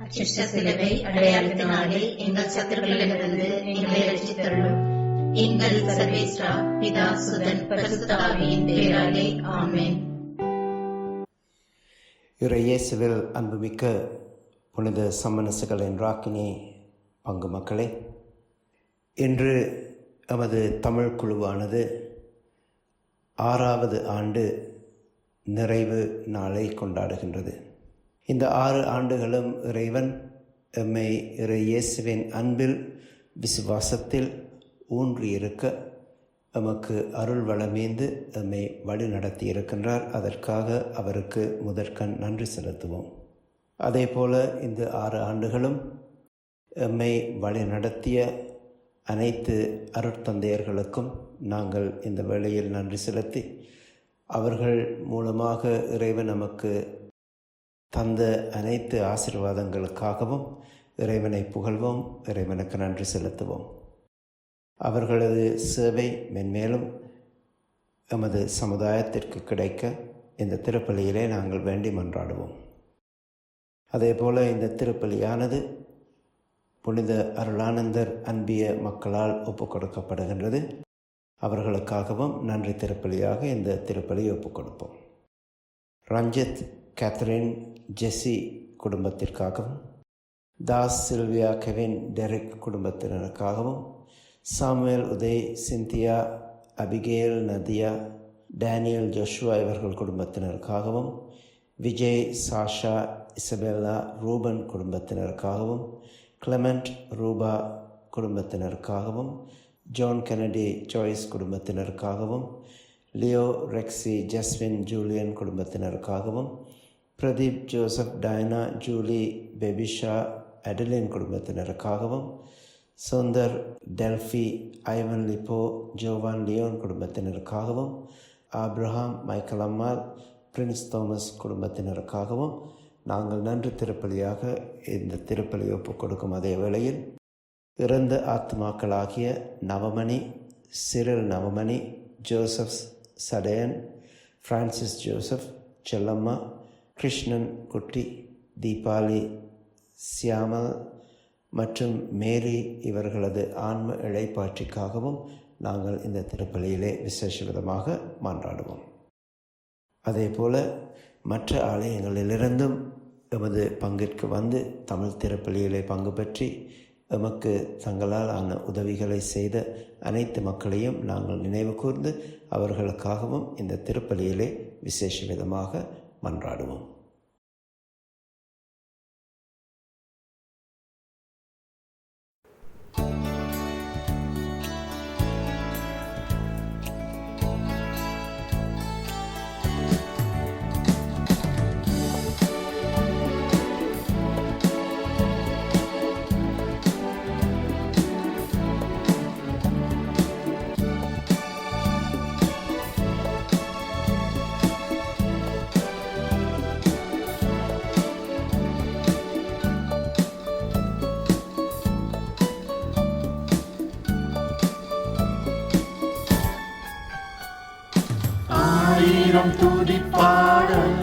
அச்சிஷ்ட சிலுவை அடையாளத்தினாலே எங்கள் சத்துருக்களிடமிருந்து எங்களை ரட்சித்தருளும். எங்கள் சர்வேஸ்வரா பிதா சுதன் பரிசுத்த ஆவியின் பெயராலே ஆமென். இயேசுவில் அன்புமிக்க புனித சம்மனசுகளின் ராக்கினி பங்கு மக்களே, இன்று நமது தமிழ் குழுவானது 6வது ஆண்டு நிறைவு நாளை கொண்டாடுகின்றது. இந்த 6 ஆண்டுகளும் இறைவன் எம்மை இயேசுவின் அன்பில் விசுவாசத்தில் ஊன்றியிருக்க எமக்கு அருள் வளமேந்து எம்மை வழி நடத்தி இருக்கின்றார். அதற்காக அவருக்கு முதற்கண் நன்றி செலுத்துவோம். அதே போல இந்த 6 ஆண்டுகளும் எம்மை வழி நடத்திய அனைத்து அருட்தந்தையர்களுக்கும் நாங்கள் இந்த வேளையில் நன்றி செலுத்தி, அவர்கள் மூலமாக இறைவன் நமக்கு தந்த அனைத்து ஆசீர்வாதங்களுக்காகவும் இறைவனை புகழ்வோம், இறைவனுக்கு நன்றி செலுத்துவோம். அவர்களது சேவை மென்மேலும் எமது சமுதாயத்திற்கு கிடைக்க இந்த திருப்பலியிலே நாங்கள் வேண்டி மன்றாடுவோம். அதே போல இந்த திருப்பலியானது புனித அருளானந்தர் அன்பிய மக்களால் ஒப்புக் கொடுக்கப்படுகின்றது. அவர்களுக்காகவும் நன்றி திருப்பலியாக இந்த திருப்பலி ஒப்புக் கொடுப்போம். ரஞ்சித், கேத்ரின், ஜெஸ்ஸி குடும்பத்திற்காகவும், தாஸ், சில்வியா, கெவின், டெரிக் குடும்பத்தினருக்காகவும், Samuel, Uday, Cynthia, Abigail, Nadia, Daniel, Joshua இவர்கள் குடும்பத்தினருக்காகவும், விஜய், சாஷா, இசபெல்லா, ரூபன் குடும்பத்தினருக்காகவும், கிளமெண்ட், ரூபா குடும்பத்தினருக்காகவும், ஜான் கெனடி, ஜாய்ஸ் குடும்பத்தினருக்காகவும், லியோ, ரெக்ஸி, ஜஸ்வின், ஜூலியன் குடும்பத்தினருக்காகவும், Pradeep, Joseph, Diana, Julie, Bebisha, Adeline குடும்பத்தினருக்காகவும், Sundar, Delphi, Ivan, Lippo, Jovan, Leon குடும்பத்தினருக்காகவும், Abraham, Michael Ammal, Prince Thomas குடும்பத்தினருக்காகவும் நாங்கள் நன்றி திருப்பலியாக இந்த திருப்பலி ஒப்புக் கொடுக்கும் அதே வேளையில் இறந்த ஆத்மாக்களாகிய நவமணி, சிறில் நவமணி, ஜோசப் சடையன், பிரான்சிஸ் ஜோசப், செல்லம்மா, கிருஷ்ணன் குட்டி, தீபாலி, சியாமல் மற்றும் மேரி இவர்களது ஆன்ம இளைப்பாற்றிக்காகவும் நாங்கள் இந்த திருப்பலியிலே விசேஷ விதமாக மன்றாடுவோம். அதே போல மற்ற ஆலயங்களிலிருந்தும் எமது பங்கிற்கு வந்து தமிழ் திருப்பலியிலே பங்கு பெற்றி எமக்கு தங்களால் ஆன உதவிகளை செய்த அனைத்து மக்களையும் நாங்கள் நினைவு கூர்ந்து அவர்களுக்காகவும் இந்த திருப்பலியிலே விசேஷ விதமாக மன்றாடுவோம். ஆயிரம் துதிப்பாடல்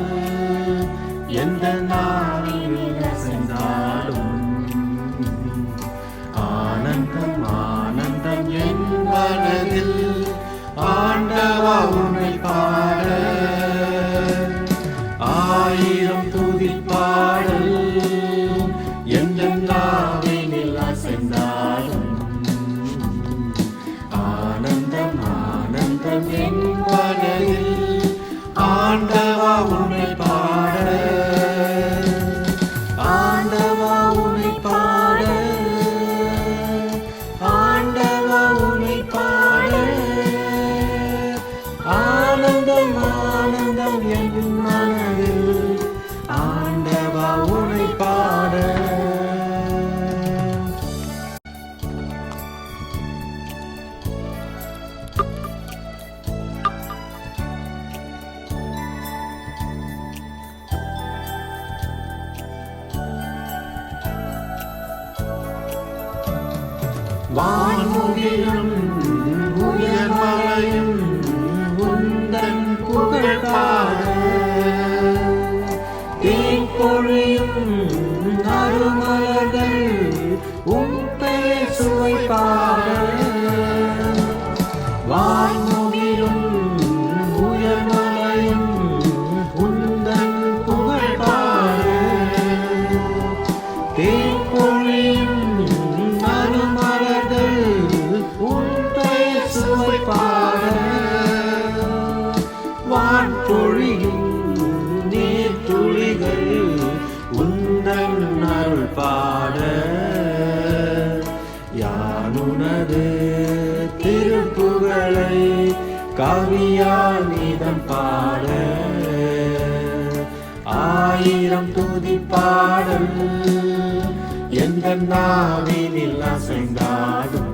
எந்த நாளில் சென்றாலும் ஆனந்தம் ஆனந்தம் என் மனதில் ஆண்டவா உன்னை பாட. ஆயிரம் துதிப்பாடல் எந்த நாளில் சென்றாலும் ஆனந்தம் ஆனந்தம் என் மனதில் ஆண்டவா உன்னை பாட. ஆண்டவா உன்னை பாட, ஆண்டவா உன்னை பாட, வான்முகிலும் உயர்மலையும் உந்தன் புகழ் பாட தேன்பொழியும் நறுமலர்கள் உம் பெயர் சுவை பாட வான்முகிலும் உயர்மலையும் உந்தன் புகழ் பாட தேன்பொழியும் நறுமலர்கள் உம் பெயர் சுவை பாட வான்பொழியும் நீர்த்துளிகள் உந்தன் அருள் பாட யானுனது திருப்புகழை கவியால் நீதம் பாட ஆயிரம் துதி பாடல் எந்த நாவினில் அசைந்தாடும்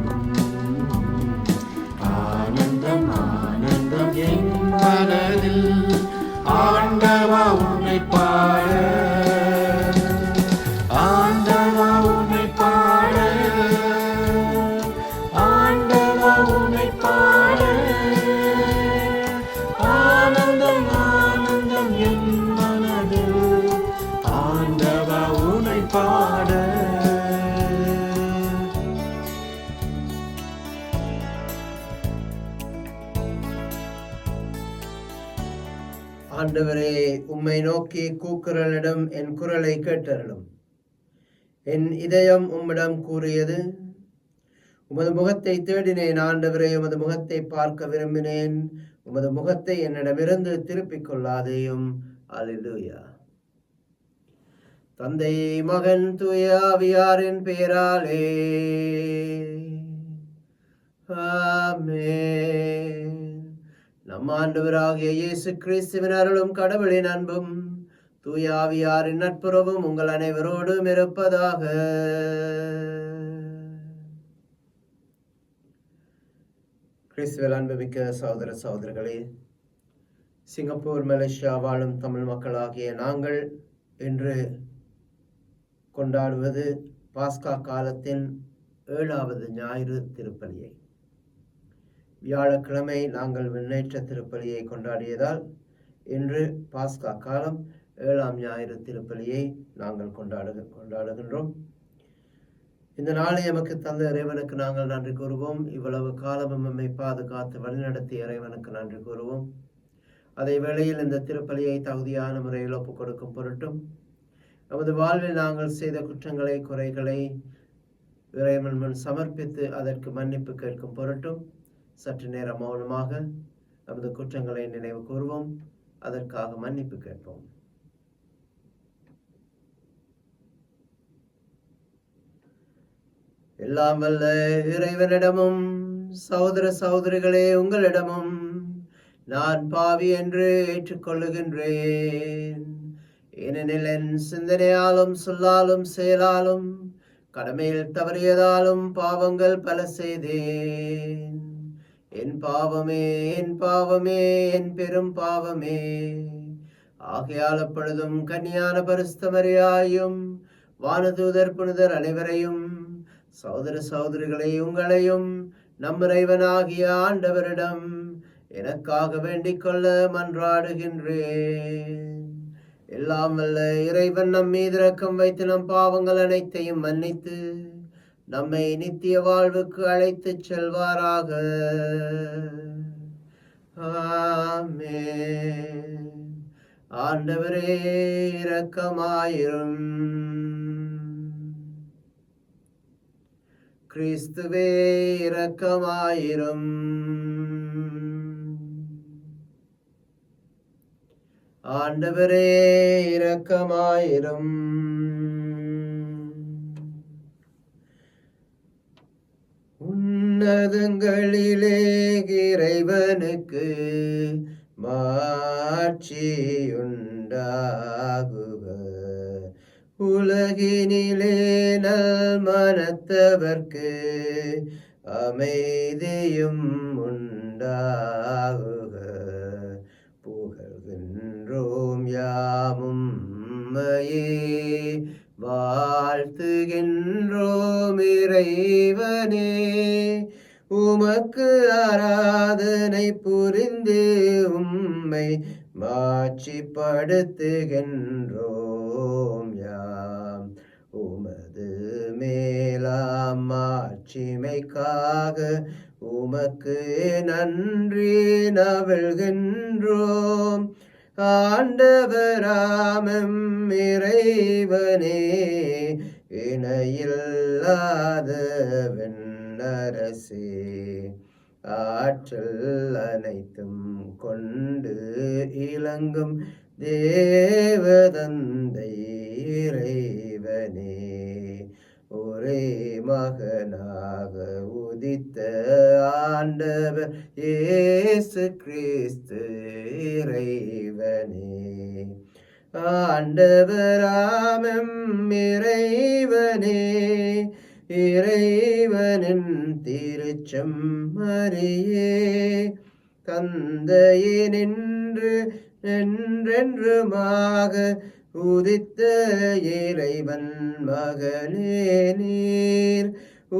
ஆனந்தம் ஆனந்தம் என் மனதில் ஆண்டவா உன்னை பாட ஆண்டவா உன்னை பாட ஆண்டவா உன்னை பாட ஆனந்தம் ஆனந்தம் என் மனதில் ஆண்டவா உன்னை பாட ஆண்டவரே, உம்மை நோக்கி கூக்குரலிடம் என் குரலை கேட்டருளும். என் இதயம் உம்மிடம் கூறியது, உமது முகத்தை தேடினேன். ஆண்டவரே, உமது முகத்தை பார்க்க விரும்பினேன். உமது முகத்தை என்னிடமிருந்து திருப்பிக் கொள்ளாதேயும். அல்லேலூயா. தந்தை, மகன், தூய ஆவியாரின் பெயராலே ஆமென். நம் ஆண்டவராகிய இயேசு கிறிஸ்துவின் அருளும் கடவுளின் அன்பும் தூய ஆவியாரின் நட்புறவும் உங்கள் அனைவரோடும் இருப்பதாக. கிறிஸ்துவில் அன்புமிக்க சகோதர சகோதரிகளே, சிங்கப்பூர், மலேசியா வாழும் தமிழ் மக்களாகிய நாங்கள் இன்று கொண்டாடுவது பாஸ்கா காலத்தின் 7வது ஞாயிறு திருப்பலியை. வியாழக்கிழமை நாங்கள் விண்ணேற்ற திருப்பலியை கொண்டாடியதால் இன்று பாஸ்கா காலம் 7ஆம் ஞாயிறு திருப்பலியை நாங்கள் கொண்டாடுகின்றோம். இந்த நாளை எமக்கு தந்த இறைவனுக்கு நாங்கள் நன்றி கூறுவோம். இவ்வளவு காலமும் நம்மை பாதுகாத்து வழிநடத்திய இறைவனுக்கு நன்றி கூறுவோம். அதே வேளையில் இந்த திருப்பலியை தகுதியான முறையில் ஒப்புக் கொடுக்கும் பொருட்டும் நமது வாழ்வில் நாங்கள் செய்த குற்றங்களை, குறைகளை இறைவன் முன் சமர்ப்பித்து அதற்கு மன்னிப்பு கேட்கும் பொருட்டும் சற்று நேரம் மௌனமாக நமது குற்றங்களை நினைவு கூறுவோம். அதற்காக மன்னிப்பு கேட்போம். எல்லாம் வல்ல இறைவனிடமும் சகோதர சகோதரிகளே உங்களிடமும் நான் பாவி என்று ஏற்றுக்கொள்ளுகின்றேன். ஏனெனில் என் சிந்தனையாலும் சொல்லாலும் செயலாலும் கடமையில் தவறியதாலும் பாவங்கள் பல செய்தேன். என் பாவமே, என் பாவமே, என் பெரும் பாவமே. ஆகையால் அப்பொழுதும் கன்னியான பரிசுத்த மரியாயும் வானதூதர் புனிதர் அனைவரையும் சகோதர சகோதரிகளை உங்களையும் நம் இறைவனாகிய ஆண்டவரிடம் எனக்காக வேண்டிக் கொள்ள மன்றாடுகின்றேன். எல்லாம் வல்ல இறைவன் நம் மீது இரக்கம் வைத்து நம் பாவங்கள் அனைத்தையும் மன்னித்து நம்மை நித்திய வாழ்வுக்கு அழைத்துச் செல்வாராக. ஆமென். ஆண்டவரே இரக்கமாயிரும். கிறிஸ்துவே இரக்கமாயிரும். ஆண்டவரே இரக்கமாயிரும். உன்னதங்களிலே இறைவனுக்கு மாட்சியுண்டாகுக. உலகினிலே நல் மனத்தவர்க்கு அமைதியும் உண்டாகுக. புகழ்கின்றோம் யாமும் உம்மையே, வாழ்த்துகின்றோம் இறைவனே. உமக்கு ஆராதனை புரிந்து உம்மை மாட்சிப்படுத்துகின்றோம் யாம். உமது மேலாம் மாட்சிமைக்காக உமக்கு நன்றி நவிழ்கின்றோம். ஆண்டவராமெம் இறைவனே, இணையில்லாத விண்ணரசே, ஆற்றல் அனைத்தும் கொண்டு இலங்கும் தேவதந்தை இறைவனே, ஒரே மகனாக உதித்த ஆண்டவர் இயேசு கிறிஸ்து இறைவனே, ஆண்டவராமெம் இறைவனே, இறைவனின் திருச்செம்மறியே, தந்தையே நின்று என்றென்றுமாக உதித்த இறைவன் மகனே நீர்,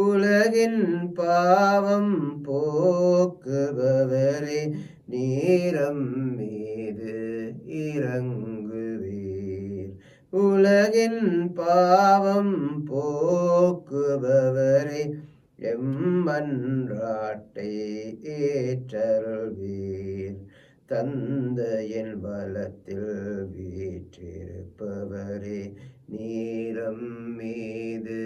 உலகின் பாவம் போக்குபவரே, நீரம் மீது இறங்குவீர். உலகின் பாவம் போக்குபவரே, எம்மன்றாட்டை ஏற்றருள்வீர். தந்தையின் பலத்தில் வீற்றிருப்பவரே, நீரம் மீது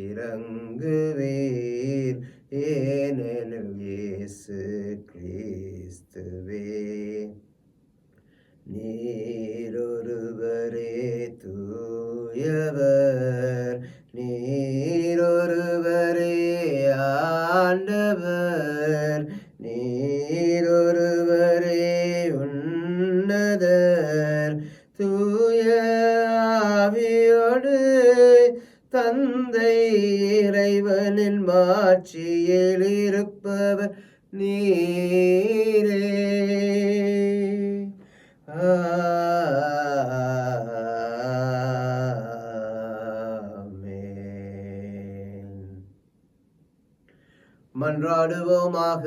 இறங்குவீர். ஏனெனில் இயேசு கிறிஸ்துவே நீரொருவரே தூயவர், நீரொருவரே ஆண்டவர், நீரொருவரே உன்னதர். தூய ஆவியோடு தந்தை இறைவனின் மாட்சியில் இருப்பவர் நீரே. மன்றாடுவோமாக.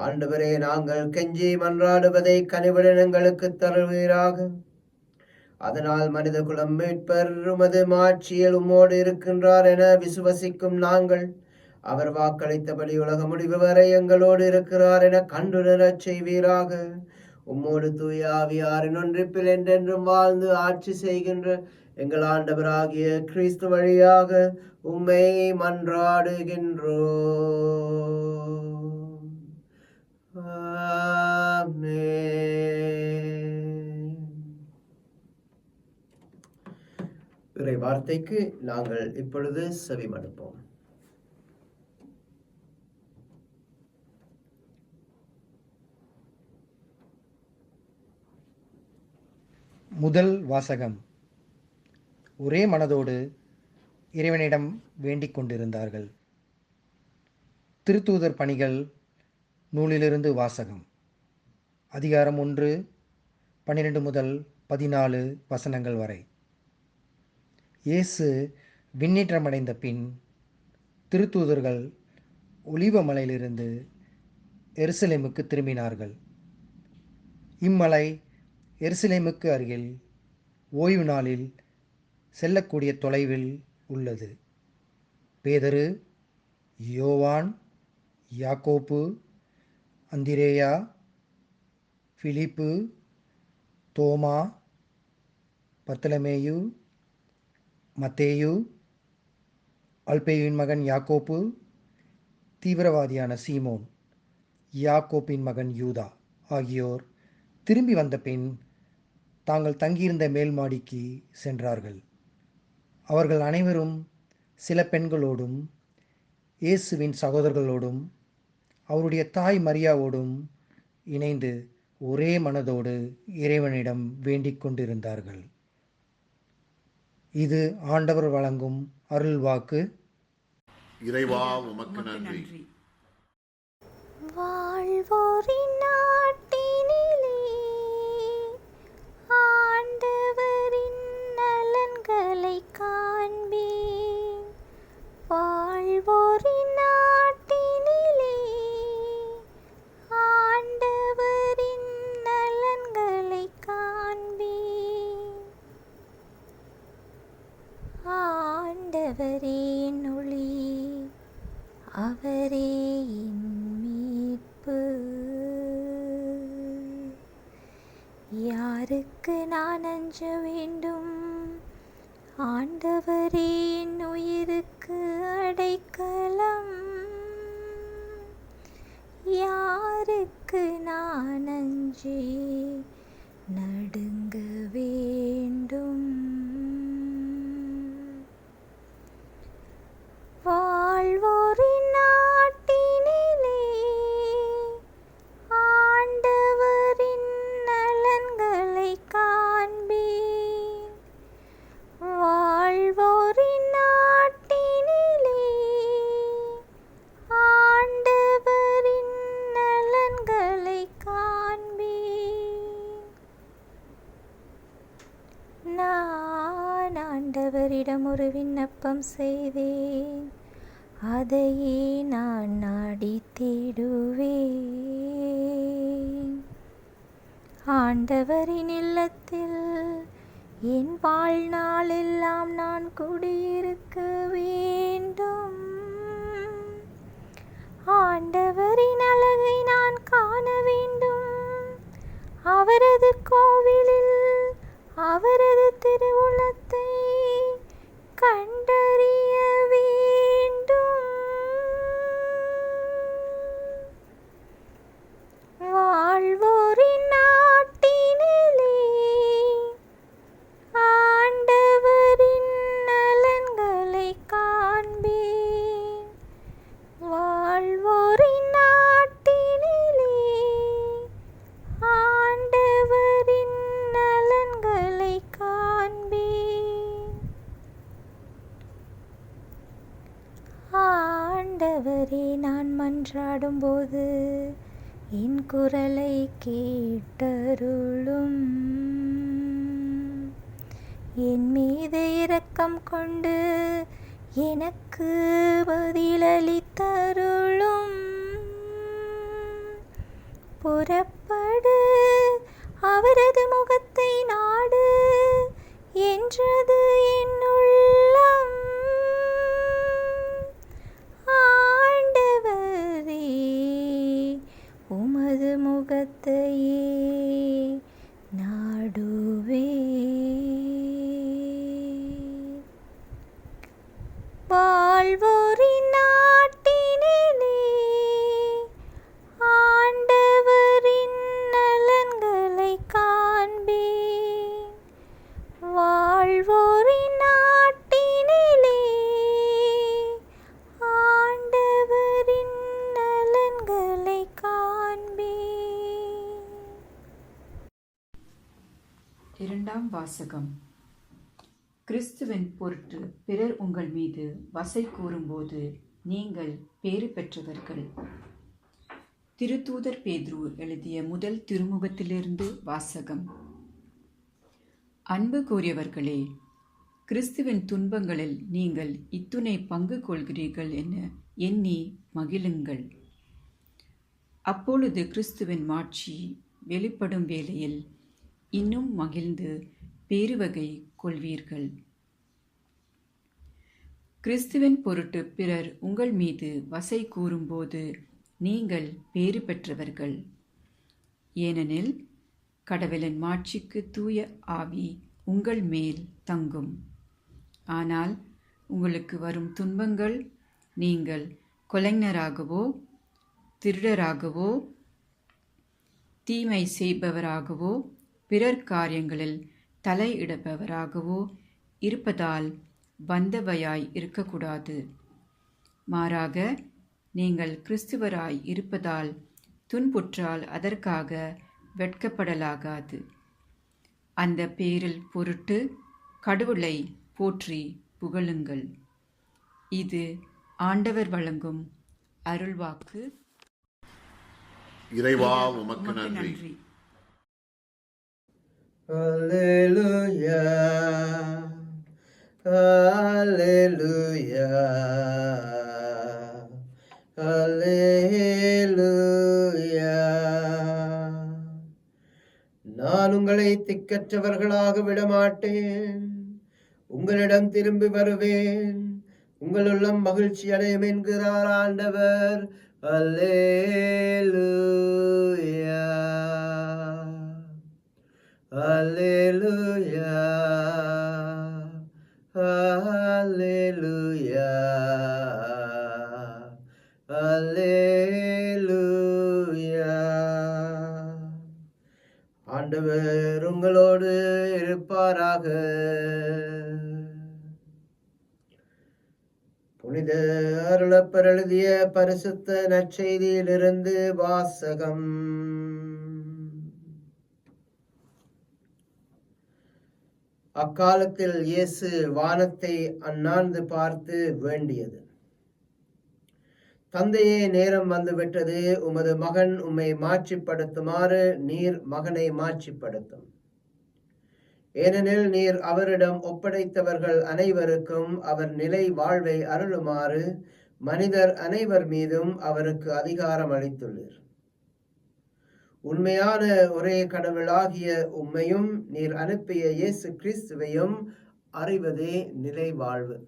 ஆண்டவரே, நாங்கள் கெஞ்சி மன்றாடுவதை கனிவுடன் எங்களுக்கு தருவீராக. அதனால் மனித குலம் மீட்பர் உமது மாட்சியில் உம்மோடு இருக்கின்றார் என விசுவசிக்கும் நாங்கள், அவர் வாக்களித்தபடி உலக முடிவு வரை எங்களோடு இருக்கிறார் என கண்டுணரச் செய்வீராக. உம்மோடு தூய ஆவியாரின் ஒன்றிப்பில் என்றென்றும் வாழ்ந்து ஆட்சி செய்கின்ற எங்கள் ஆண்டவராகிய கிறிஸ்து வழியாக உம்மை மன்றாடுகின்றோம். ஆமென். இறை வார்த்தைக்கு நாங்கள் இப்பொழுது செவிமடுப்போம். முதல் வாசகம். ஒரே மனதோடு இறைவனிடம் வேண்டிக் கொண்டிருந்தார்கள். திருத்தூதர் பணிகள் நூலிலிருந்து வாசகம். அதிகாரம் 1, 12 முதல் 14 வசனங்கள் வரை. இயேசு விண்ணேற்றமடைந்த பின் திருத்தூதர்கள் ஒலிவ மலையிலிருந்து எருசலேமுக்கு திரும்பினார்கள். இம்மலை எருசலேமுக்கு அருகில் ஓய்வு நாளில் செல்லக்கூடிய தொலைவில் உள்ளது. பேதரு, யோவான், யாக்கோப்பு, அந்திரேயா, பிலிப்பு, தோமா, பர்த்தலமேயு, மத்தேயு, அல்பேயுவின் மகன் யாக்கோப்பு, தீவிரவாதியான சீமோன், யாக்கோப்பின் மகன் யூதா ஆகியோர் திரும்பி வந்த பின் தாங்கள் தங்கியிருந்த மேல் மாடிக்கு சென்றார்கள். அவர்கள் அனைவரும் சில பெண்களோடும் இயேசுவின் சகோதரர்களோடும் அவருடைய தாய் மரியாவோடும் இணைந்து ஒரே மனதோடு இறைவனிடம் வேண்டிக் கொண்டிருந்தார்கள். இது ஆண்டவர் வழங்கும் அருள்வாக்கு. இறைவா உமக்கு நன்றி. வாழ்வோரின் நாட்டினிலே ஆண்டவரின் நலன்களை காண்பேன். வாழ்வோரின் யாருக்கு நான் அஞ்ச வேண்டும்? ஆண்டவரே என் உயிருக்கு அடைக்கலம். யாருக்கு நான் அஞ்சி நடுங்க வேண்டும்? வாழ்வோரின் நாட்டினிலே ஆண்டவரின் நலன்களை காண்பேன். வாழ்வோரின் நாட்டினிலே ஆண்டவரின் நலன்களை காண்பேன். நான் ஆண்டவரிடம் ஒரு விண்ணப்பம் செய்தேன், அதையே நான் நாடி தேடுவேன். ஆண்டவரின் இல்லத்தில் என் வாழ்நாளெல்லாம் நான் குடியிருக்க வேண்டும். ஆண்டவரின் அழகை நான் காண வேண்டும். அவரது கோவிலில் அவரது திருவுளத்தை கண்டறிய வேண்டும். வாழ்வோரின் நாட்டினிலே ஆண்டவரின் நலன்களை காண்பேன். வாழ்வோரின் நாட்டினிலே ஆண்டவரின் நலன்களை காண்பேன். ஆண்டவரே, நான் மன்றாடும்போது என் குரலை கேட்டருளும். என் மீது இரக்கம் கொண்டு எனக்கு பதிலளித்தருளும். புறப்படு, அவரது முகத்தை நாடு என்றது என் உள்ளம். ஆண்டவரே, உமது முகத்தையே நாடுவே. வாழ்வோரின் நாட்டினிலே ஆண்டவரின் நலன்களை காண்பேன். வாழ்வோரின் நாட்டினிலே ஆண்டவரின் நலன்களை காண்பேன். இரண்டாம் வாசகம். கிறிஸ்துவின் பொருட்டு பிறர் உங்கள் மீது வசை கூறும்போது நீங்கள் பேறு பெற்றவர்கள். திருத்தூதர் பேதுரு எழுதிய முதல் திருமுகத்திலிருந்து வாசகம். அன்பு கூறியவர்களே, கிறிஸ்துவின் துன்பங்களில் நீங்கள் இத்துணை பங்கு கொள்கிறீர்கள் என எண்ணி மகிழுங்கள். அப்பொழுது கிறிஸ்துவின் மாட்சி வெளிப்படும் வேளையில் இன்னும் மகிழ்ந்து பேருவகை கொள்வீர்கள். கிறிஸ்துவின் பொருட்டு பிறர் உங்கள் மீது வசை கூறும்போது நீங்கள் பேறு பெற்றவர்கள். ஏனெனில் கடவுளின் மாட்சிக்கு தூய ஆவி உங்கள் மேல் தங்கும். ஆனால் உங்களுக்கு வரும் துன்பங்கள் நீங்கள் கொலைஞராகவோ திருடராகவோ தீமை செய்பவராகவோ பிறர் காரியங்களில் தலையிடுபவராகவோ இருப்பதால் வந்தவையாய் இருக்கக்கூடாது. மாறாக நீங்கள் கிறிஸ்துவராய் இருப்பதால் துன்புற்றால் அதற்காக வெட்கப்படலாகாது. அந்த பேரில் பொருட்டு கடவுளை போற்றி புகழுங்கள். இது ஆண்டவர் வழங்கும் அருள்வாக்கு. இறைவா உமக்கு நன்றி. Hallelujah, hallelujah, hallelujah. நான் உங்களை திக்கற்றவர்களாக விடமாட்டேன், உங்களிடம் திரும்பி வருவேன், உங்கள் உள்ளம் மகிழ்ச்சி அடையும் என்கிறார் ஆண்டவர். அல்லேலூயா, அல்லேலூயா. ஆண்டவர் உங்களோடு இருப்பாராக. புனித அருளப்பர் எழுதிய பரிசுத்த நற்செய்தியிலிருந்து வாசகம். அக்காலத்தில் இயேசு வானத்தை அண்ணாந்து பார்த்து வேண்டியது, தந்தையே, நேரம் வந்துவிட்டது. உமது மகன் உம்மை மாட்சிப்படுத்துமாறு நீர் மகனை மாட்சிப்படுத்தும். ஏனெனில் நீர் அவரிடம் ஒப்படைத்தவர்கள் அனைவருக்கும் அவர் நிலை வாழ்வை அருளுமாறு மனிதர் அனைவர் மீதும் அவருக்கு அதிகாரம் அளித்துள்ளீர். உண்மையான ஒரே கடவுளாகிய உம்மையும் நீர் அனுப்பிய இயேசு கிறிஸ்துவையும் அறிவதே நிலை வாழ்வு.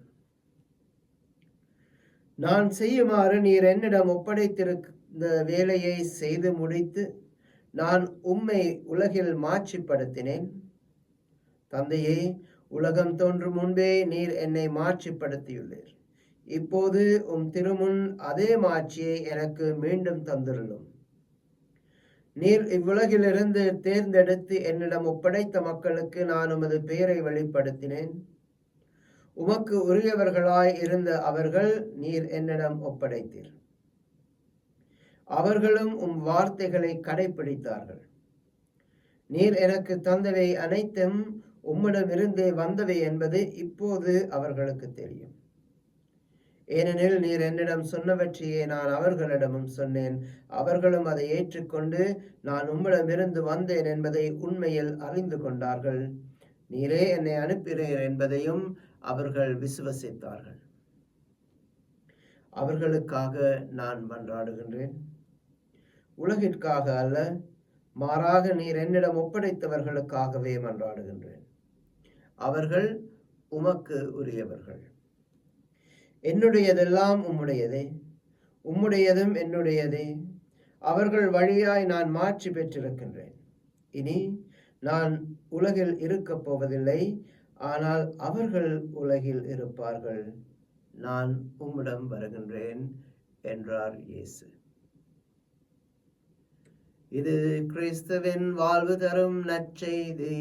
நான் செய்யுமாறு நீர் என்னிடம் ஒப்படைத்திருந்த வேலையை செய்து முடித்து நான் உம்மை உலகில் மாட்சிப்படுத்தினேன். தந்தையே, உலகம் தோன்றும் முன்பே நீர் என்னை மாட்சிப்படுத்தியுள்ளீர். இப்போது உம் திருமுன் அதே மாட்சியை எனக்கு மீண்டும் தந்திருளும். நீர் இவ்வுலகிலிருந்து தேர்ந்தெடுத்து என்னிடம் ஒப்படைத்த மக்களுக்கு நான் உமது பெயரை வெளிப்படுத்தினேன். உமக்கு உரியவர்களாய் இருந்த அவர்கள் நீர் என்னிடம் ஒப்படைத்தீர். அவர்களும் உம் வார்த்தைகளை கடைபிடித்தார்கள். நீர் எனக்கு தந்தவை அனைத்தும் உம்மிடமிருந்தே வந்தவை என்பது இப்போது அவர்களுக்கு தெரியும். ஏனெனில் நீர் என்னிடம் சொன்னவற்றையே நான் அவர்களிடமும் சொன்னேன். அவர்களும் அதை ஏற்றுக்கொண்டு நான் உம்மிடமிருந்து வந்தேன் என்பதை உண்மையில் அறிந்து கொண்டார்கள். நீரே என்னை அனுப்பினீர் என்பதையும் அவர்கள் விசுவசித்தார்கள். அவர்களுக்காக நான் மன்றாடுகின்றேன், உலகிற்காக அல்ல, மாறாக நீர் என்னிடம் ஒப்படைத்தவர்களுக்காகவே மன்றாடுகின்றேன். அவர்கள் உமக்கு உரியவர்கள். என்னுடையதெல்லாம் உம்முடையதே, உம்முடையதும் என்னுடையதே. அவர்கள் வழியாய் நான் மாட்சி பெற்றிருக்கின்றேன். இனி நான் உலகில் இருக்கப் போவதில்லை, ஆனால் அவர்கள் உலகில் இருப்பார்கள். நான் உம்மிடம் வருகின்றேன் என்றார் இயேசு. இது கிறிஸ்துவின் வாழ்வு தரும் நற்செய்தி.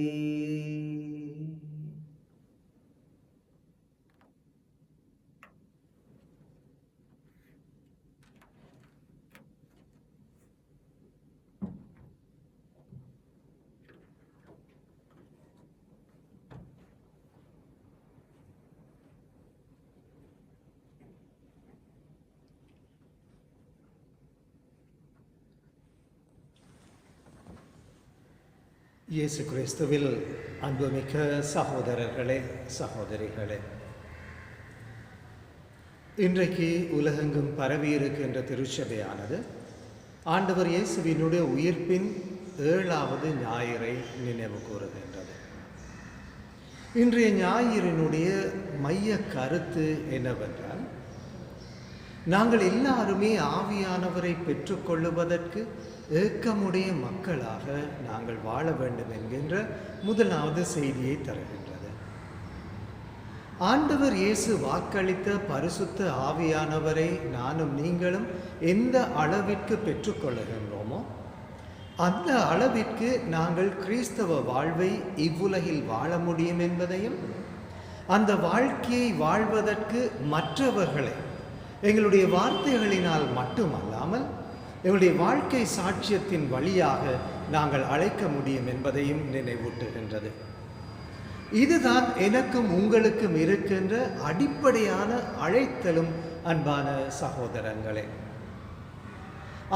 இயேசு கிறிஸ்துவில் அன்புமிக்க சகோதரர்களே, சகோதரிகளே, இன்றைக்கு உலகெங்கும் பரவி இருக்கின்ற திருச்சபையானது ஆண்டவர் இயேசுவினுடைய உயிர்ப்பின் 7வது ஞாயிறை நினைவு கூறுகின்றது. இன்றைய ஞாயிறினுடைய மைய கருத்து என்னவென்றால், நாங்கள் எல்லாருமே ஆவியானவரை பெற்றுக்கொள்ளுவதற்கு ஏக்கமுடைய மக்களாக நாங்கள் வாழ வேண்டும் என்கின்ற முதலாவது செய்தியை தருகின்றது. ஆண்டவர் இயேசு வாக்களித்த பரிசுத்த ஆவியானவரை நானும் நீங்களும் எந்த அளவிற்கு பெற்றுக்கொள்ளுகின்றோமோ அந்த அளவிற்கு நாங்கள் கிறிஸ்தவ வாழ்வை இவ்வுலகில் வாழ முடியும் என்பதையும், அந்த வாழ்க்கையை வாழ்வதற்கு மற்றவர்களை எங்களுடைய வார்த்தைகளினால் மட்டுமல்லாமல் எங்களுடைய வாழ்க்கை சாட்சியத்தின் வழியாக நாங்கள் அழைக்க முடியும் என்பதையும் நினைவூட்டுகின்றது. இதுதான் எனக்கும் உங்களுக்கும் இருக்கின்ற அடிப்படையான அழைத்தலும். அன்பான சகோதரங்களே,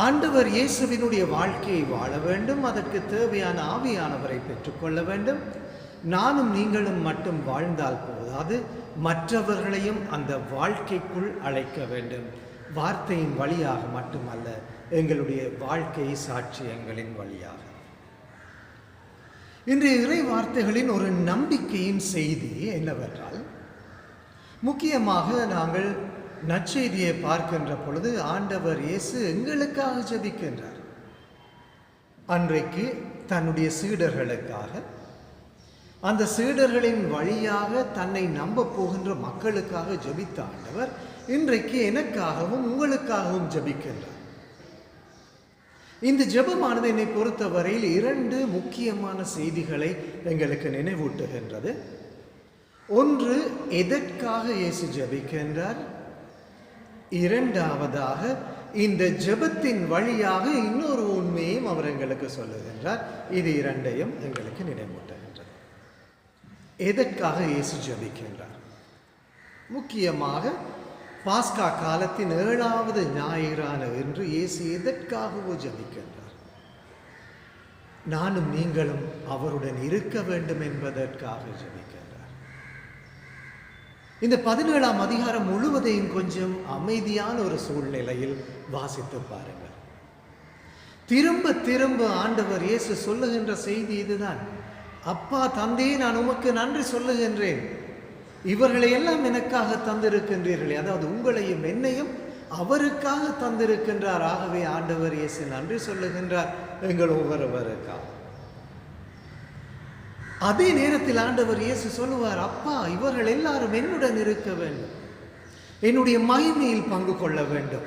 ஆண்டவர் இயேசுவினுடைய வாழ்க்கையை வாழ வேண்டும், அதற்கு தேவையான ஆவியானவரை பெற்றுக்கொள்ள வேண்டும். நானும் நீங்களும் மட்டும் வாழ்ந்தால் போதாது, மற்றவர்களையும் அந்த வாழ்க்கைக்குள் அழைக்க வேண்டும். வார்த்தையின் வழியாக மட்டுமல்ல, எங்களுடைய வாழ்க்கை சாட்சியங்களின் வழியாக. இன்றைய இறை வார்த்தைகளின் ஒரு நம்பிக்கையின் செய்தி என்னவென்றால், முக்கியமாக நாங்கள் நற்செய்தியை பார்க்கின்ற பொழுது ஆண்டவர் இயேசு எங்களுக்காக ஜெபிக்கின்றார். அன்றைக்கு தன்னுடைய சீடர்களுக்காக, அந்த சீடர்களின் வழியாக தன்னை நம்ப போகின்ற மக்களுக்காக ஜெபித்த ஆண்டவர் இன்றைக்கு எனக்காகவும் உங்களுக்காகவும் ஜெபிக்கின்றார். இந்த ஜெபமானது என்னை பொறுத்தவரையில் 2 முக்கியமான செய்திகளை எங்களுக்கு நினைவூட்டுகின்றது. ஒன்று, எதற்காக இயேசு ஜெபிக்கின்றார். இரண்டாவதாக, இந்த ஜெபத்தின் வழியாக இன்னொரு உண்மையும் அவர் எங்களுக்கு சொல்லுகின்றார். இது 2ஐயும் எங்களுக்கு நினைவூட்டுகின்றது. எதற்காக இயேசு ஜெபிக்கின்றார்? முக்கியமாக பாஸ்கா காலத்தின் 7வது ஞாயிறான இன்று இயேசு எதற்காகவோ ஜெபிக்கின்றார்? நானும் நீங்களும் அவருடன் இருக்க வேண்டும் என்பதற்காக ஜெபிக்கின்றார். இந்த 17ஆம் அதிகாரம் முழுவதையும் கொஞ்சம் அமைதியான ஒரு சூழ்நிலையில் வாசித்து பாருங்கள். திரும்ப திரும்ப ஆண்டவர் இயேசு சொல்லுகின்ற செய்தி இதுதான். அப்பா, தந்தையே, நான் உமக்கு நன்றி சொல்லுகின்றேன். இவர்களை எல்லாம் எனக்காக தந்திருக்கின்றீர்களே, அதாவது உங்களையும் என்னையும் அவருக்காக தந்திருக்கின்றார். ஆகவே ஆண்டவர் இயேசு நன்றி சொல்லுகின்றார் எங்கள் ஒவ்வொருவருக்காக. அதே நேரத்தில் ஆண்டவர் இயேசு சொல்லுவார், அப்பா, இவர்கள் எல்லாரும் என்னுடன் இருக்க வேண்டும், என்னுடைய மகிமையில் பங்கு கொள்ள வேண்டும்,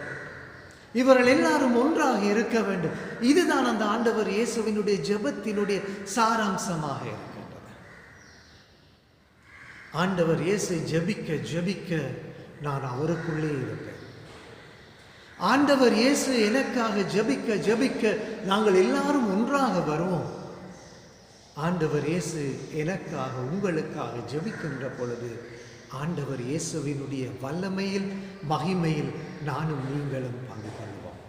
இவர்கள் எல்லாரும் ஒன்றாக இருக்க வேண்டும். இதுதான் அந்த ஆண்டவர் இயேசுவினுடைய ஜெபத்தினுடைய சாராம்சமாக இருக்கின்றது. ஆண்டவர் இயேசு ஜெபிக்க ஜெபிக்க நான் அவருக்குள்ளே இருப்பேன். ஆண்டவர் இயேசு எனக்காக ஜெபிக்க ஜெபிக்க நாங்கள் எல்லாரும் ஒன்றாக வருவோம். ஆண்டவர் இயேசு எனக்காக உங்களுக்காக ஜெபிக்கின்ற பொழுது ஆண்டவர் இயேசுவினுடைய வல்லமையில் மகிமையில் நானும் நீங்களும் பங்கு கொள்வோம்.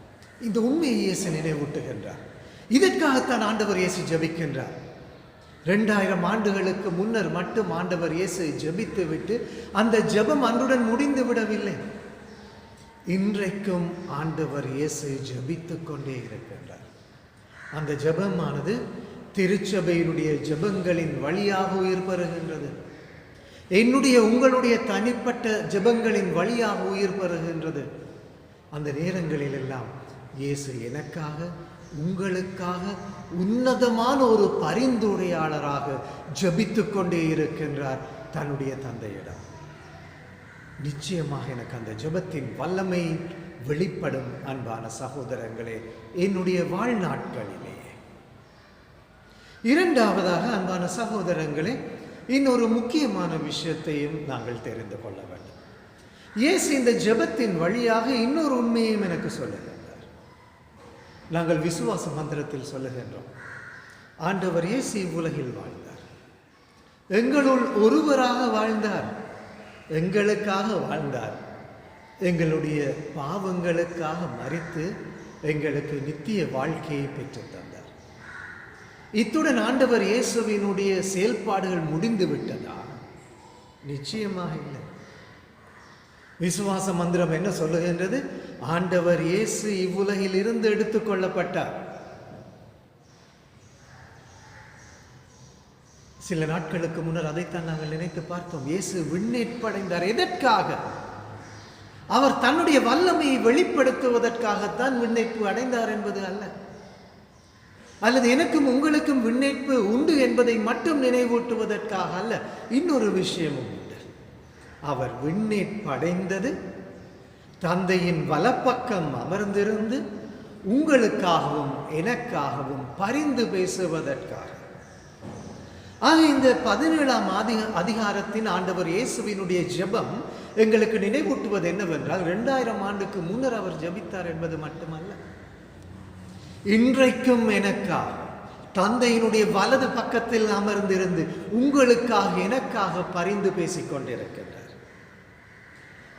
இந்த உண்மையை இயேசு நினைவூட்டுகின்றார். இதற்காகத்தான் ஆண்டவர் இயேசு ஜெபிக்கின்றார். 2000 ஆண்டுகளுக்கு முன்னர் மட்டும் ஆண்டவர் இயேசு ஜெபித்து விட்டு அந்த ஜெபம் அன்றுடன் முடிந்து விடவில்லை. இன்றைக்கும் ஆண்டவர் இயேசு ஜெபித்துக் கொண்டே இருக்கின்றார். அந்த ஜெபமானது திருச்சபையினுடைய ஜெபங்களின் வழியாக உயிர் பெறுகின்றது. என்னுடைய உங்களுடைய தனிப்பட்ட ஜெபங்களின் வழியாக உயிர் பெறுகின்றது. அந்த நேரங்களில் எல்லாம் இயேசு எனக்காக உங்களுக்காக உன்னதமான ஒரு பரிந்துரையாளராக ஜெபித்துக் கொண்டே இருக்கின்றார் தன்னுடைய தந்தையிடம். நிச்சயமாக எனக்கு அந்த ஜெபத்தின் வல்லமை வெளிப்படும் அன்பான சகோதரங்களே என்னுடைய வாழ்நாட்களிலே. இரண்டாவதாக அன்பான சகோதரங்களே, இன்னொரு முக்கியமான விஷயத்தையும் நாங்கள் தெரிந்து கொள்ள வேண்டும். இயேசு இந்த ஜெபத்தின் வழியாக இன்னொரு உண்மையும் எனக்கு சொல்லுகின்றார். நாங்கள் விசுவாச மந்திரத்தில் சொல்லுகின்றோம், ஆண்டவர் இயேசு இவ்வுலகில் வாழ்ந்தார், எங்களுள் ஒருவராக வாழ்ந்தார், எங்களுக்காக வாழ்ந்தார், எங்களுடைய பாவங்களுக்காக மரித்து எங்களுக்கு நித்திய வாழ்க்கையை பெற்றுத் தந்தார். இத்துடன் ஆண்டவர் இயேசுவினுடைய செயல்பாடுகள் முடிந்து விட்டதா? நிச்சயமாக இல்லை. விசுவாச மந்திரம் என்ன சொல்லுகின்றது? ஆண்டவர் இயேசு இவ்வுலகில் இருந்து எடுத்துக் கொள்ளப்பட்டார். சில நாட்களுக்கு முன்னர் அதைத்தான் நாங்கள் நினைத்து பார்த்தோம். இயேசு விண்ணேற்படைந்தார். எதற்காக? அவர் தன்னுடைய வல்லமையை வெளிப்படுத்துவதற்காகத்தான் விண்ணேற்பு அடைந்தார் என்பது அல்ல. அல்லது எனக்கும் உங்களுக்கும் விண்ணேற்பு உண்டு என்பதை மட்டும் நினைவூட்டுவதற்காக அல்ல. இன்னொரு விஷயமும் உண்டு. அவர் விண்ணேற்படைந்தது தந்தையின் வலப்பக்கம் அமர்ந்திருந்து உங்களுக்காகவும் எனக்காகவும் பரிந்து பேசுவதற்காக. ஆக இந்த 17ஆம் அதிகாரத்தின் ஆண்டவர் இயேசுவினுடைய ஜெபம் எங்களுக்கு நினைவூட்டுவது என்னவென்றால், 2000 ஆண்டுக்கு முன்னர் அவர் ஜெபித்தார் என்பது மட்டுமல்ல, இன்றைக்கும் எனக்காக தந்தையினுடைய வலது பக்கத்தில் அமர்ந்திருந்து உங்களுக்காக எனக்காக பரிந்து பேசிக் கொண்டிருக்கின்றார்.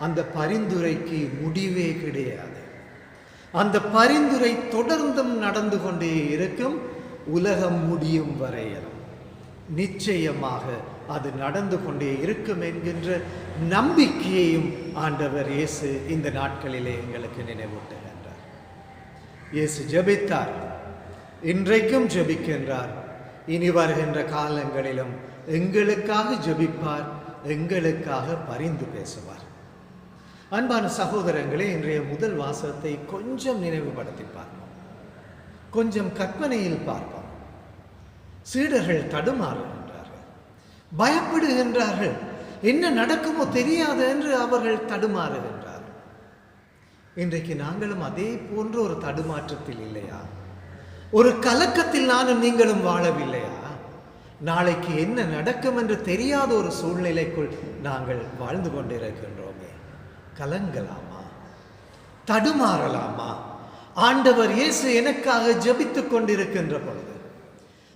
அந்த பரிந்துரைக்கு முடிவே கிடையாது. அந்த பரிந்துரை தொடர்ந்தும் நடந்து கொண்டே இருக்கும், உலகம் முடியும் வரையில் நிச்சயமாக அது நடந்து கொண்டே இருக்கும் என்கின்ற நம்பிக்கையையும் ஆண்டவர் இயேசு இந்த நாட்களிலே எங்களுக்கு நினைவூட்டுகின்றார். இயேசு ஜெபித்தார், இன்றைக்கும் ஜெபிக்கின்றார், இனி வருகின்ற காலங்களிலும் எங்களுக்காக ஜெபிப்பார், எங்களுக்காக பரிந்து பேசுவார். அன்பான சகோதரங்களே, இன்றைய முதல் வாசகத்தை கொஞ்சம் நினைவுபடுத்தி பார்ப்போம், கொஞ்சம் கற்பனையில் பார்ப்போம். சீடர்கள் தடுமாறுகின்றார்கள், பயப்படுகின்றார்கள், என்ன நடக்குமோ தெரியாது என்று அவர்கள் தடுமாறுகின்றார்கள். இன்றைக்கு நாங்களும் அதே போன்ற ஒரு தடுமாற்றத்தில் இல்லையா? ஒரு கலக்கத்தில் நானும் நீங்களும் வாழவில்லையா? நாளைக்கு என்ன நடக்கும் என்று தெரியாத ஒரு சூழ்நிலைக்குள் நாங்கள் வாழ்ந்து கொண்டிருக்கின்றோமே. கலங்கலாமா? தடுமாறலாமா? ஆண்டவர் இயேசு எனக்காக ஜெபித்துக் கொண்டிருக்கின்ற பொழுது,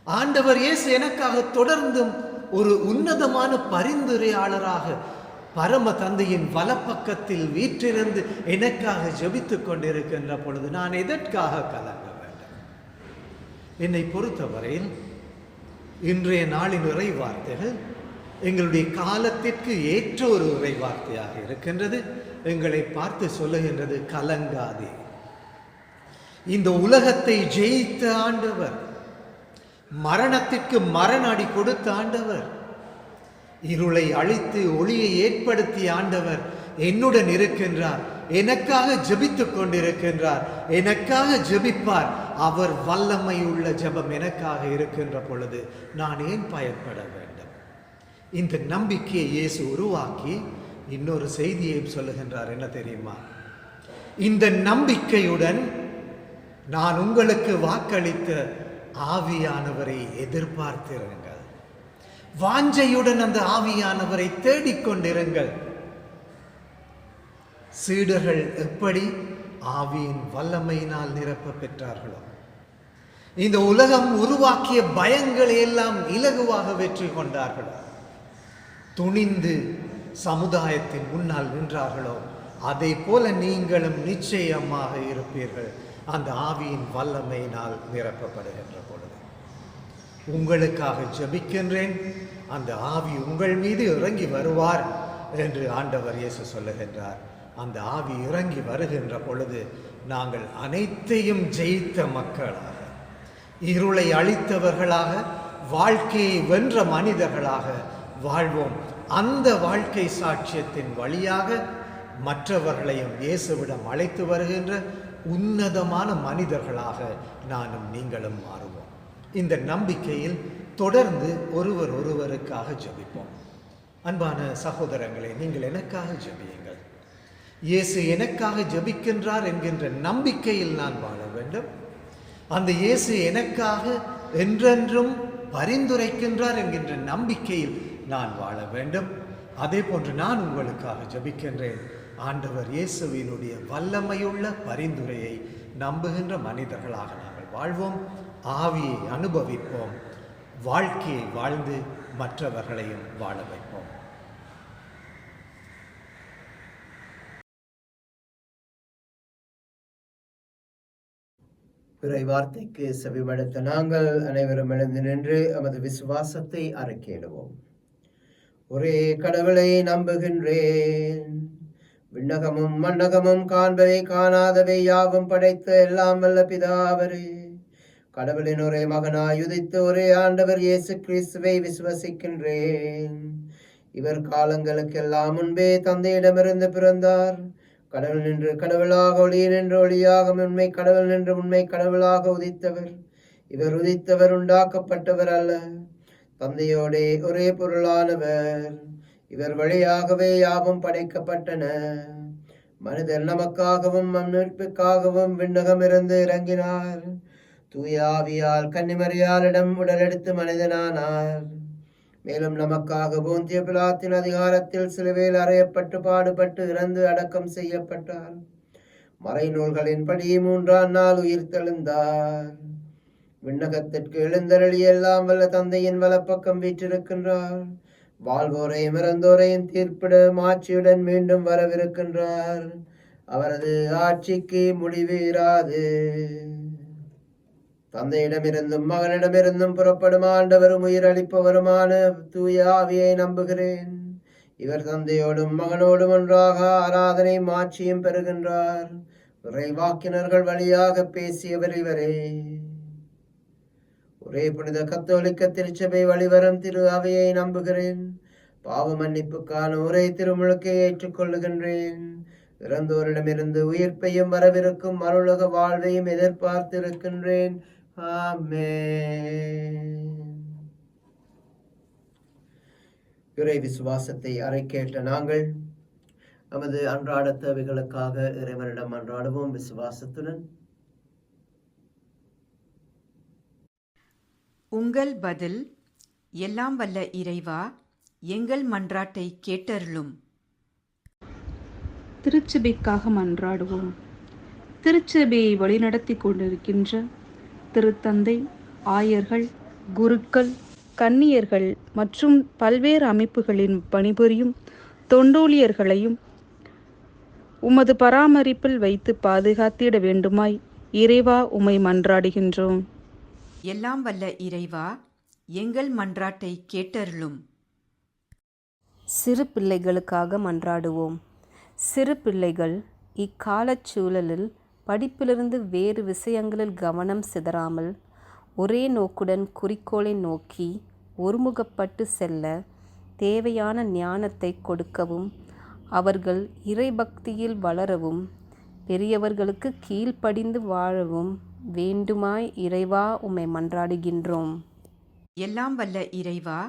ஆண்டவர் இயேசு எனக்காக தொடர்ந்தும் ஒரு உன்னதமான பரிந்துரையாளராக பரம தந்தையின் வலப்பக்கத்தில் வீற்றிருந்து எனக்காக ஜெபித்துக் கொண்டிருக்கின்ற பொழுது நான் எதற்காக கலங்க வேண்டும்? என்னை பொறுத்தவரையில் இன்றைய நாளின் இறை வார்த்தைகள் எங்களுடைய காலத்திற்கு ஏற்ற ஒரு இறை வார்த்தையாக இருக்கின்றது. எங்களை பார்த்து சொல்லுகின்றது, கலங்காதே. இந்த உலகத்தை ஜெயித்த ஆண்டவர், மரணத்திற்கு மரண அடி கொடுத்த ஆண்டவர், இருளை அழித்து ஒளியை ஏற்படுத்திய ஆண்டவர் என்னுடன் இருக்கின்றார். எனக்காக ஜெபித்துக் கொண்டிருக்கின்றார். எனக்காக ஜெபிப்பார். அவர் வல்லமை உள்ள ஜெபம் எனக்காக இருக்கின்ற பொழுது நான் ஏன் பயப்பட வேண்டும்? இந்த நம்பிக்கையை இயேசு உருவாக்கி இன்னொரு செய்தியை சொல்லுகின்றார். என்ன தெரியுமா? இந்த நம்பிக்கையுடன் நான் உங்களுக்கு வாக்களித்த ஆவியானவரை எதிர்பார்த்திருங்கள். வாஞ்சையுடன் அந்த ஆவியானவரை தேடிக்கொண்டிருங்கள். சீடர்கள் எப்படி ஆவியின் வல்லமையினால் நிரப்ப பெற்றார்களோ, இந்த உலகம் உருவாக்கிய பயங்களை எல்லாம் இலகுவாக வெற்றி கொண்டார்களோ, துணிந்து சமுதாயத்தின் முன்னால் நின்றார்களோ, அதை போல நீங்களும் நிச்சயமாக இருப்பீர்கள் அந்த ஆவியின் வல்லமையினால் நிரப்பப்படுகின்ற பொழுது. உங்களுக்காக ஜெபிக்கின்றேன், அந்த ஆவி உங்கள் மீது இறங்கி வருவார் என்று ஆண்டவர் இயேசு சொல்லுகின்றார். அந்த ஆவி இறங்கி வருகின்ற பொழுது நாங்கள் அனைத்தையும் ஜெயித்த மக்களாக, இருளை அழித்தவர்களாக, வாழ்க்கையை வென்ற மனிதர்களாக வாழ்வோம். அந்த வாழ்க்கை சாட்சியத்தின் வழியாக மற்றவர்களையும் இயேசுவிடம் அழைத்து வருகின்ற உன்னதமான மனிதர்களாக நானும் நீங்களும் மாறுவோம். இந்த நம்பிக்கையில் தொடர்ந்து ஒருவர் ஒருவருக்காக ஜெபிப்போம். அன்பான சகோதரங்களே, நீங்கள் எனக்காக ஜெபியுங்கள். இயேசு எனக்காக ஜெபிக்கின்றார் என்கின்ற நம்பிக்கையில் நான் வாழ வேண்டும். அந்த இயேசு எனக்காக என்றென்றும் பரிந்துரைக்கின்றார் என்கின்ற நம்பிக்கையில் நான் வாழ வேண்டும். அதே போன்று நான் உங்களுக்காக ஜெபிக்கின்றேன். ஆண்டவர் இயேசுவினுடைய வல்லமையுள்ள பரிந்துரையை நம்புகின்ற மனிதர்களாக நாங்கள் வாழ்வோம். ஆவியை அனுபவிப்போம். வாழ்க்கையை வாழ்ந்து மற்றவர்களையும் வாழ வைப்போம். இறை வார்த்தைக்கு செவிமடுத்த நாங்கள் அனைவரும் எழுந்து நின்று நமது விசுவாசத்தை அறிக்கையிடுவோம். ஒரே கடவுளை நம்புகின்றேன். விண்ணகமும் மண்ணகமும் காண்பவை காணாதவை யாவும் படைத்த எல்லாம் வல்ல பிதாவரே, கடவுளின் ஒரே மகனாய் உதித்த ஒரே ஆண்டவர் இயேசு கிறிஸ்துவை விசுவசிக்கின்றேன். இவர் காலங்களுக்கெல்லாம் முன்பே தந்தையிடமிருந்து பிறந்தார். கடவுள் நின்று கடவுளாக, ஒளி நின்று ஒளியாக, உண்மை கடவுள் நின்று உண்மை கடவுளாக உதித்தவர். இவர் உதித்தவர், உண்டாக்கப்பட்டவர் அல்ல, தந்தையோடே ஒரே பொருளானவர். இவர் வழியாகவே யாவும் படைக்கப்பட்டன. மனிதர் நமக்காகவும் மீட்புக்காகவும் விண்ணகமிருந்து இறங்கினார். தூய ஆவியால் கன்னிமரியாளிடம் உடலெடுத்து மனிதனானார். மேலும் நமக்காக போந்திய பிலாத்தின் அதிகாரத்தில் சிலுவையில் அறையப்பட்டு பாடுபட்டு இறந்து அடக்கம் செய்யப்பட்டார். மறைநூல்களின்படி 3ஆம் நாள் உயிர் தெழுந்தார். விண்ணகத்திற்கு எழுந்தருளி எல்லாம் வல்ல தந்தையின் வலப்பக்கம் வீற்றிருக்கின்றார். வாழ்வோரையும் இறந்தோரையும் தீர்ப்பிட ஆட்சியுடன் மீண்டும் வரவிருக்கின்றார். அவரது ஆட்சிக்கு முடிவு இராது. தந்தையிடமிருந்தும் மகனிடமிருந்தும் புறப்படும் ஆண்டவரும் உயிர் அளிப்பவருமான தூய ஆவியை நம்புகிறேன். இவர் தந்தையோடும் மகனோடும் ஒன்றாக ஆராதனை ஆட்சியும் பெறுகின்றார். இறைவாக்கினர்கள் வழியாக பேசியவர் இவரே. ஒரே புனித கத்தோலிக்க திருச்சபை வழிவரும் திரு அவையை நம்புகிறேன். பாவ மன்னிப்புக்கான ஒரே திருமுழுக்கை ஏற்றுக்கொள்ளுகின்றேன். இறந்தோரிடமிருந்து உயிர்ப்பையும் வரவிருக்கும் மறுவுலக வாழ்வையும் எதிர்பார்த்திருக்கின்றேன். ஆமென். இறை விசுவாசத்தை அறிக்கையிட்ட நாங்கள் நமது அன்றாட தேவைகளுக்காக இறைவனிடம் அன்றாடுவோம் விசுவாசத்துடன். உங்கள் பதில்: எல்லாம் வல்ல இறைவா, எங்கள் மன்றாட்டை கேட்டருளும். திருச்சபைக்காக மன்றாடுவோம். திருச்சபையை வழிநடத்தி கொண்டிருக்கின்ற திருத்தந்தை, ஆயர்கள், குருக்கள், கன்னியர்கள் மற்றும் பல்வேறு அமைப்புகளின் பணிபுரியும் தொண்டூழியர்களையும் உமது பராமரிப்பில் வைத்து பாதுகாத்திட வேண்டுமாய் இறைவா உம்மை மன்றாடுகின்றோம். எல்லாம் வல்ல இறைவா, எங்கள் மன்றாட்டை கேட்டருளும். சிறு பிள்ளைகளுக்காக மன்றாடுவோம். சிறு பிள்ளைகள் இக்காலச் சூழலில் படிப்பிலிருந்து வேறு விஷயங்களில் கவனம் சிதறாமல் ஒரே நோக்குடன் குறிக்கோளை நோக்கி ஒருமுகப்பட்டு செல்ல தேவையான ஞானத்தை கொடுக்கவும், அவர்கள் இறைபக்தியில் வளரவும், பெரியவர்களுக்கு கீழ்ப்படிந்து வாழவும் வேண்டுமாய் இறைவா உம்மை மன்றாடுகின்றோம். எல்லாம் வல்ல இறைவா,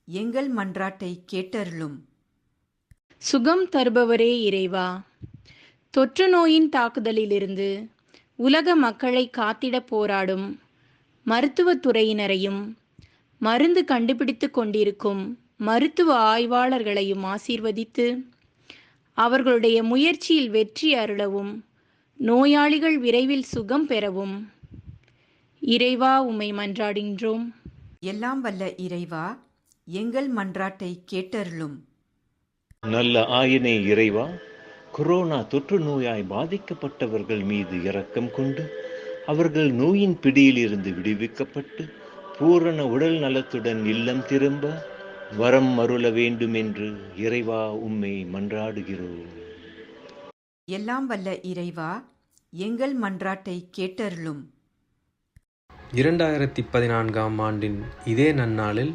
எங்கள் மன்றாட்டை கேட்டருளும். சுகம் தருபவரே இறைவா, தொற்று நோயின் தாக்குதலிலிருந்து உலக மக்களை காத்திட போராடும் மருத்துவத்துறையினரையும் மருந்து கண்டுபிடித்து கொண்டிருக்கும் மருத்துவ ஆய்வாளர்களையும் ஆசீர்வதித்து அவர்களுடைய முயற்சியில் வெற்றி அருளவும், நோயாளிகள் விரைவில் சுகம் பெறவும் இறைவா உம்மை மன்றாடுகின்றோம். எல்லாம் வல்ல இறைவா, எங்கள் மன்றாட்டை கேட்டருளும். நல்ல ஆயனே இறைவா, கொரோனா தொற்று நோயாய் பாதிக்கப்பட்டவர்கள் மீது இரக்கம் கொண்டு அவர்கள் நோயின் பிடியிலிருந்து விடுவிக்கப்பட்டு பூரண உடல் நலத்துடன் இல்லம் திரும்ப வரம் அருள வேண்டும் என்று இறைவா உம்மை மன்றாடுகிறோம். எல்லாம் வல்ல இறைவா, எங்கள் மன்றாட்டை கேட்டருளும். 2014ஆம் ஆண்டின் இதே நன்னாளில்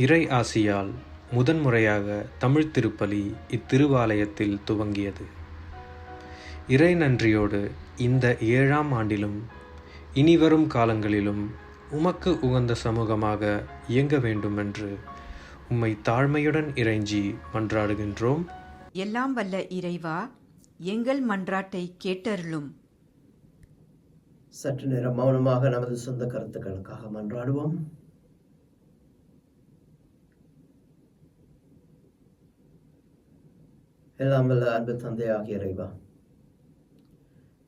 இறை ஆசியால் முதன்முறையாக தமிழ் திருப்பலி இத்திருவாலயத்தில் துவங்கியது. இறை நன்றியோடு இந்த 7ஆம் ஆண்டிலும் இனிவரும் காலங்களிலும் உமக்கு உகந்த சமூகமாக இயங்க வேண்டுமென்று உம்மை தாழ்மையுடன் இறைஞ்சி மன்றாடுகின்றோம். எல்லாம் வல்ல இறைவா, எங்கள் மன்றாட்டை கேட்டருளும். சற்று நேரம் மௌனமாக நமது சொந்த கருத்துக்களுக்காக மன்றாடுவோம். எல்லாம் வல்ல அன்பு தந்தையாகிய இறைவா,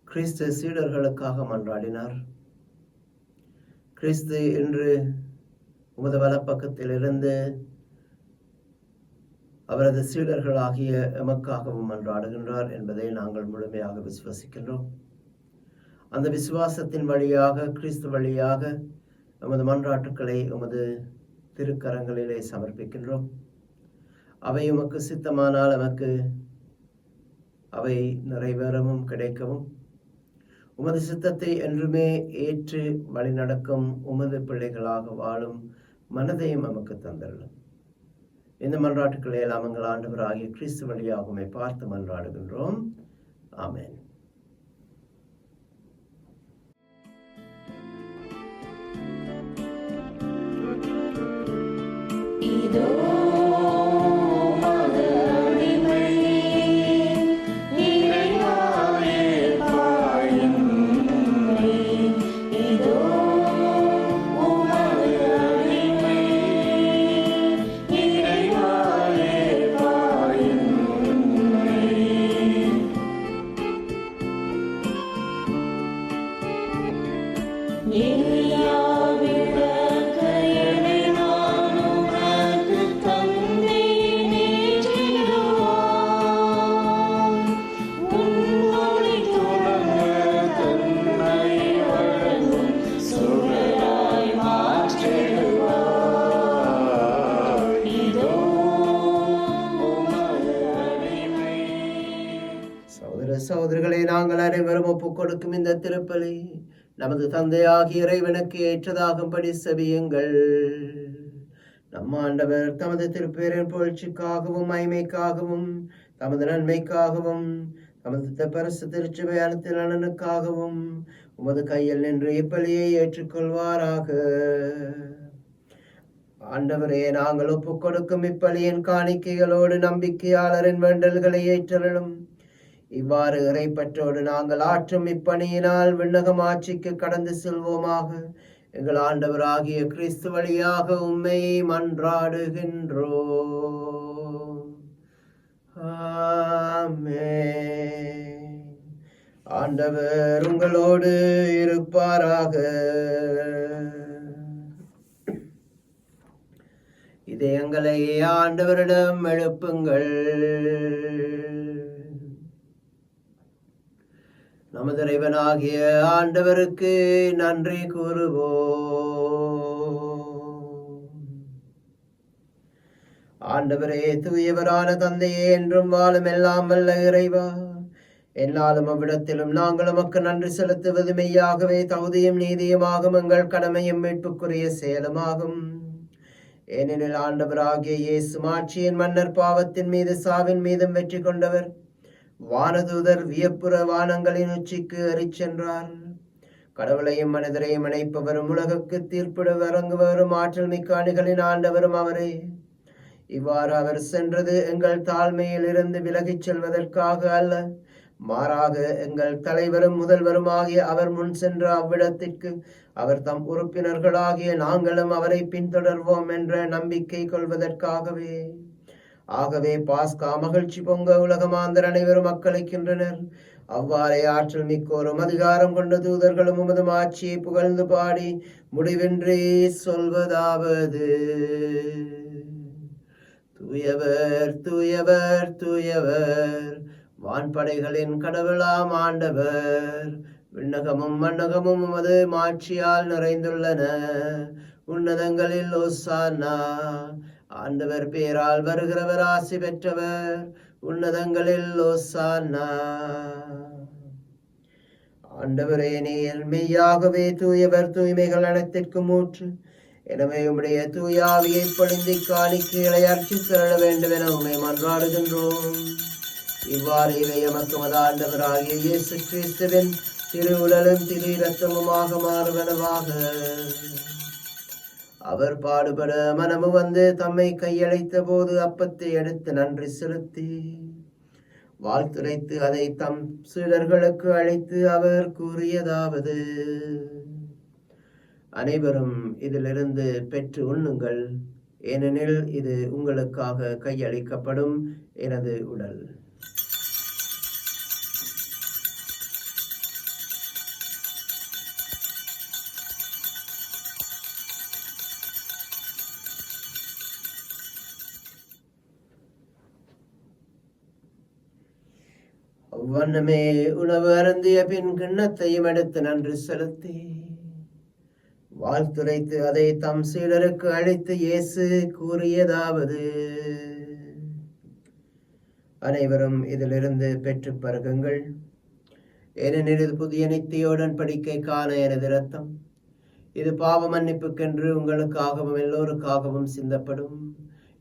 கிறிஸ்து சீடர்களுக்காக மன்றாடினார். கிறிஸ்து இன்று உமது வலப்பக்கத்திலிருந்து அவரது சீடர்களாகிய எமக்காகவும் மன்றாடுகின்றார் என்பதை நாங்கள் முழுமையாக விசுவாசிக்கின்றோம். அந்த விசுவாசத்தின் வழியாக, கிறிஸ்து வழியாக எமது மன்றாட்டுக்களை உமது திருக்கரங்களிலே சமர்ப்பிக்கின்றோம். அவை உமக்கு சித்தமானால் எமக்கு அவை நிறைவேறவும் கிடைக்கவும், உமது சித்தத்தை என்றுமே ஏற்று வழிநடக்கும் உமது பிள்ளைகளாக வாழும் மனதையும் நமக்கு தந்தரலும். இந்த மன்றாட்டுக்களை எல்லாம் எங்கள் ஆண்டவராகிய கிறிஸ்து வழியாகவுமே பார்த்து மன்றாடுகின்றோம். ஆமென். சகோதரர்களை, நாங்கள் அனைவரும் ஒப்புக் கொடுக்கும் இந்த திருப்பலி நமது தந்தையாகிய இறைவனுக்கு ஏற்றதாகும்படி செவியுங்கள். நம் ஆண்டவர் தமது திருப்பேரின் புகழ்ச்சிக்காகவும் மகிமைக்காகவும் தமது நன்மைக்காகவும் தமது பரிசு திருச்சபை அனைத்து நலனுக்காகவும் உமது கையில் நின்று இப்பலியை ஏற்றுக்கொள்வாராக. ஆண்டவரே, நாங்கள் ஒப்புக் கொடுக்கும் இப்பலியின் காணிக்கைகளோடு நம்பிக்கையாளரின் வேண்டல்களை ஏற்றலும். இவ்வாறு இறைப்பற்றோடு நாங்கள் ஆற்றும் இப்பணியினால் விண்ணகம் ஆட்சிக்கு கடந்து செல்வோமாக. எங்கள் ஆண்டவராகிய கிறிஸ்து வழியாக உம்மை மன்றாடுகின்றோம். ஆமென். ஆண்டவர் உங்களோடு இருப்பாராக. இதயங்களை ஆண்டவரிடம் எழுப்புங்கள். நமது இறைவனாகிய ஆண்டவருக்கு நன்றி கூறுவோம். ஆண்டவரே, தூயவரான தந்தையே, என்றும் வாழும் எல்லாம் வல்ல இறைவா, என்னாலும் அவ்விடத்திலும் நாங்கள் உமக்கு நன்றி செலுத்துவது மெய்யாகவே தகுதியும் நீதியுமாகும், எங்கள் கடமையும் மீட்புக்குரிய செயலுமாகும். ஏனெனில் ஆண்டவராகிய இயேசு மாட்சியின் மன்னர், பாவத்தின் மீது சாவின் மீதும் வெற்றி கொண்டவர், வானதூதர் வியப்புற வானங்களின் உச்சிக்கு அறிச் சென்றார். கடவுளையும் மனிதரையும் இணைப்பவரும் உலகுக்கு தீர்ப்பிட வழங்குவரும் ஆற்றல் மிக்க அணிகளின் ஆண்டவரும் அவரே. இவ்வாறு அவர் சென்றது எங்கள் தாழ்மையில் இருந்து விலகிச் செல்வதற்காக அல்ல, மாறாக எங்கள் தலைவரும் முதல்வருமாகிய அவர் முன் சென்ற அவ்விடத்திற்கு அவர் தம் உறுப்பினர்களாகிய நாங்களும் அவரை பின்தொடர்வோம் என்ற நம்பிக்கை கொள்வதற்காகவே. ஆகவே பாஸ்கா மகிழ்ச்சி பொங்க உலகமாந்தர் அனைவரும் மக்களிக்கின்றனர். அவ்வாறே ஆற்றல் மிக்கோரும் அதிகாரம் கொண்ட தூதர்களும் உமது ஆட்சியை புகழ்ந்து பாடி முடிவின்றி சொல்வதாவது: தூயவர் தூயவர் தூயவர், வான்படைகளின் கடவுளாம் ஆண்டவர். விண்ணகமும் மண்ணகமும் உமது மாட்சியால் நிறைந்துள்ளன. உன்னதங்களில் ஓசானா. ஆண்டவர் பேரால் வருகிறவர் ஆசி பெற்றவர். உன்னதங்களில் ஓசானா. ஆண்டவரே, நீர் மெய்யாகவே தூயவர், தூய்மைகள் அனைத்திற்கும் ஊற்று. எனவே உம்முடைய தூய ஆவியை பொழிந்து காணிக்கைகளை அர்ச்சித் தர வேண்டும் என உம்மை மன்றாடுகின்றோம். இவ்வாறு இவை எமக்கு ஆண்டவராகிய இயேசு கிறிஸ்துவின் திரு உடலும் திரு இரத்தமுமாக மாறுவனவாக. அவர் பாடுபட மனமு வந்து தம்மை கையளித்த போது அப்பத்தை எடுத்து நன்றி செலுத்தி வாழ்த்துரைத்து அதை தம் சீடர்களுக்கு அழைத்து அவர் கூறியதாவது: அனைவரும் இதிலிருந்து பெற்று உண்ணுங்கள், ஏனெனில் இது உங்களுக்காக கையளிக்கப்படும் எனது உடல். அவ்வண்ணமே உணவு அருந்திய பின் கிண்ணத்தையும் எடுத்து நன்றி செலுத்தி வாழ்த்துரைத்து அதை தம் சீடருக்கு அழைத்து இயேசு கூறியதாவது: அனைவரும் இதிலிருந்து பெற்று பருகுங்கள், ஏனெனில் இது புதிய நித்திய உடன்படிக்கைக்கான எனது இரத்தம். இது பாவ மன்னிப்புக்கென்று உங்களுக்காகவும் எல்லோருக்காகவும் சிந்தப்படும்.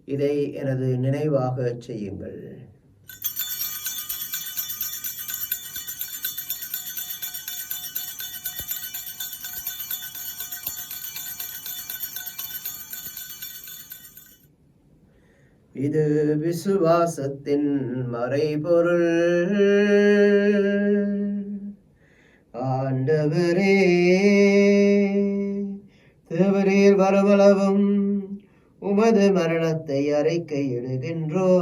இதை எனது நினைவாக செய்யுங்கள். இது விசுவாசத்தின் மறைபொருள். ஆண்டவரே, தேவரீர் வரவளவும் உமது மரணத்தை அறிக்கையிடுகின்றோம்,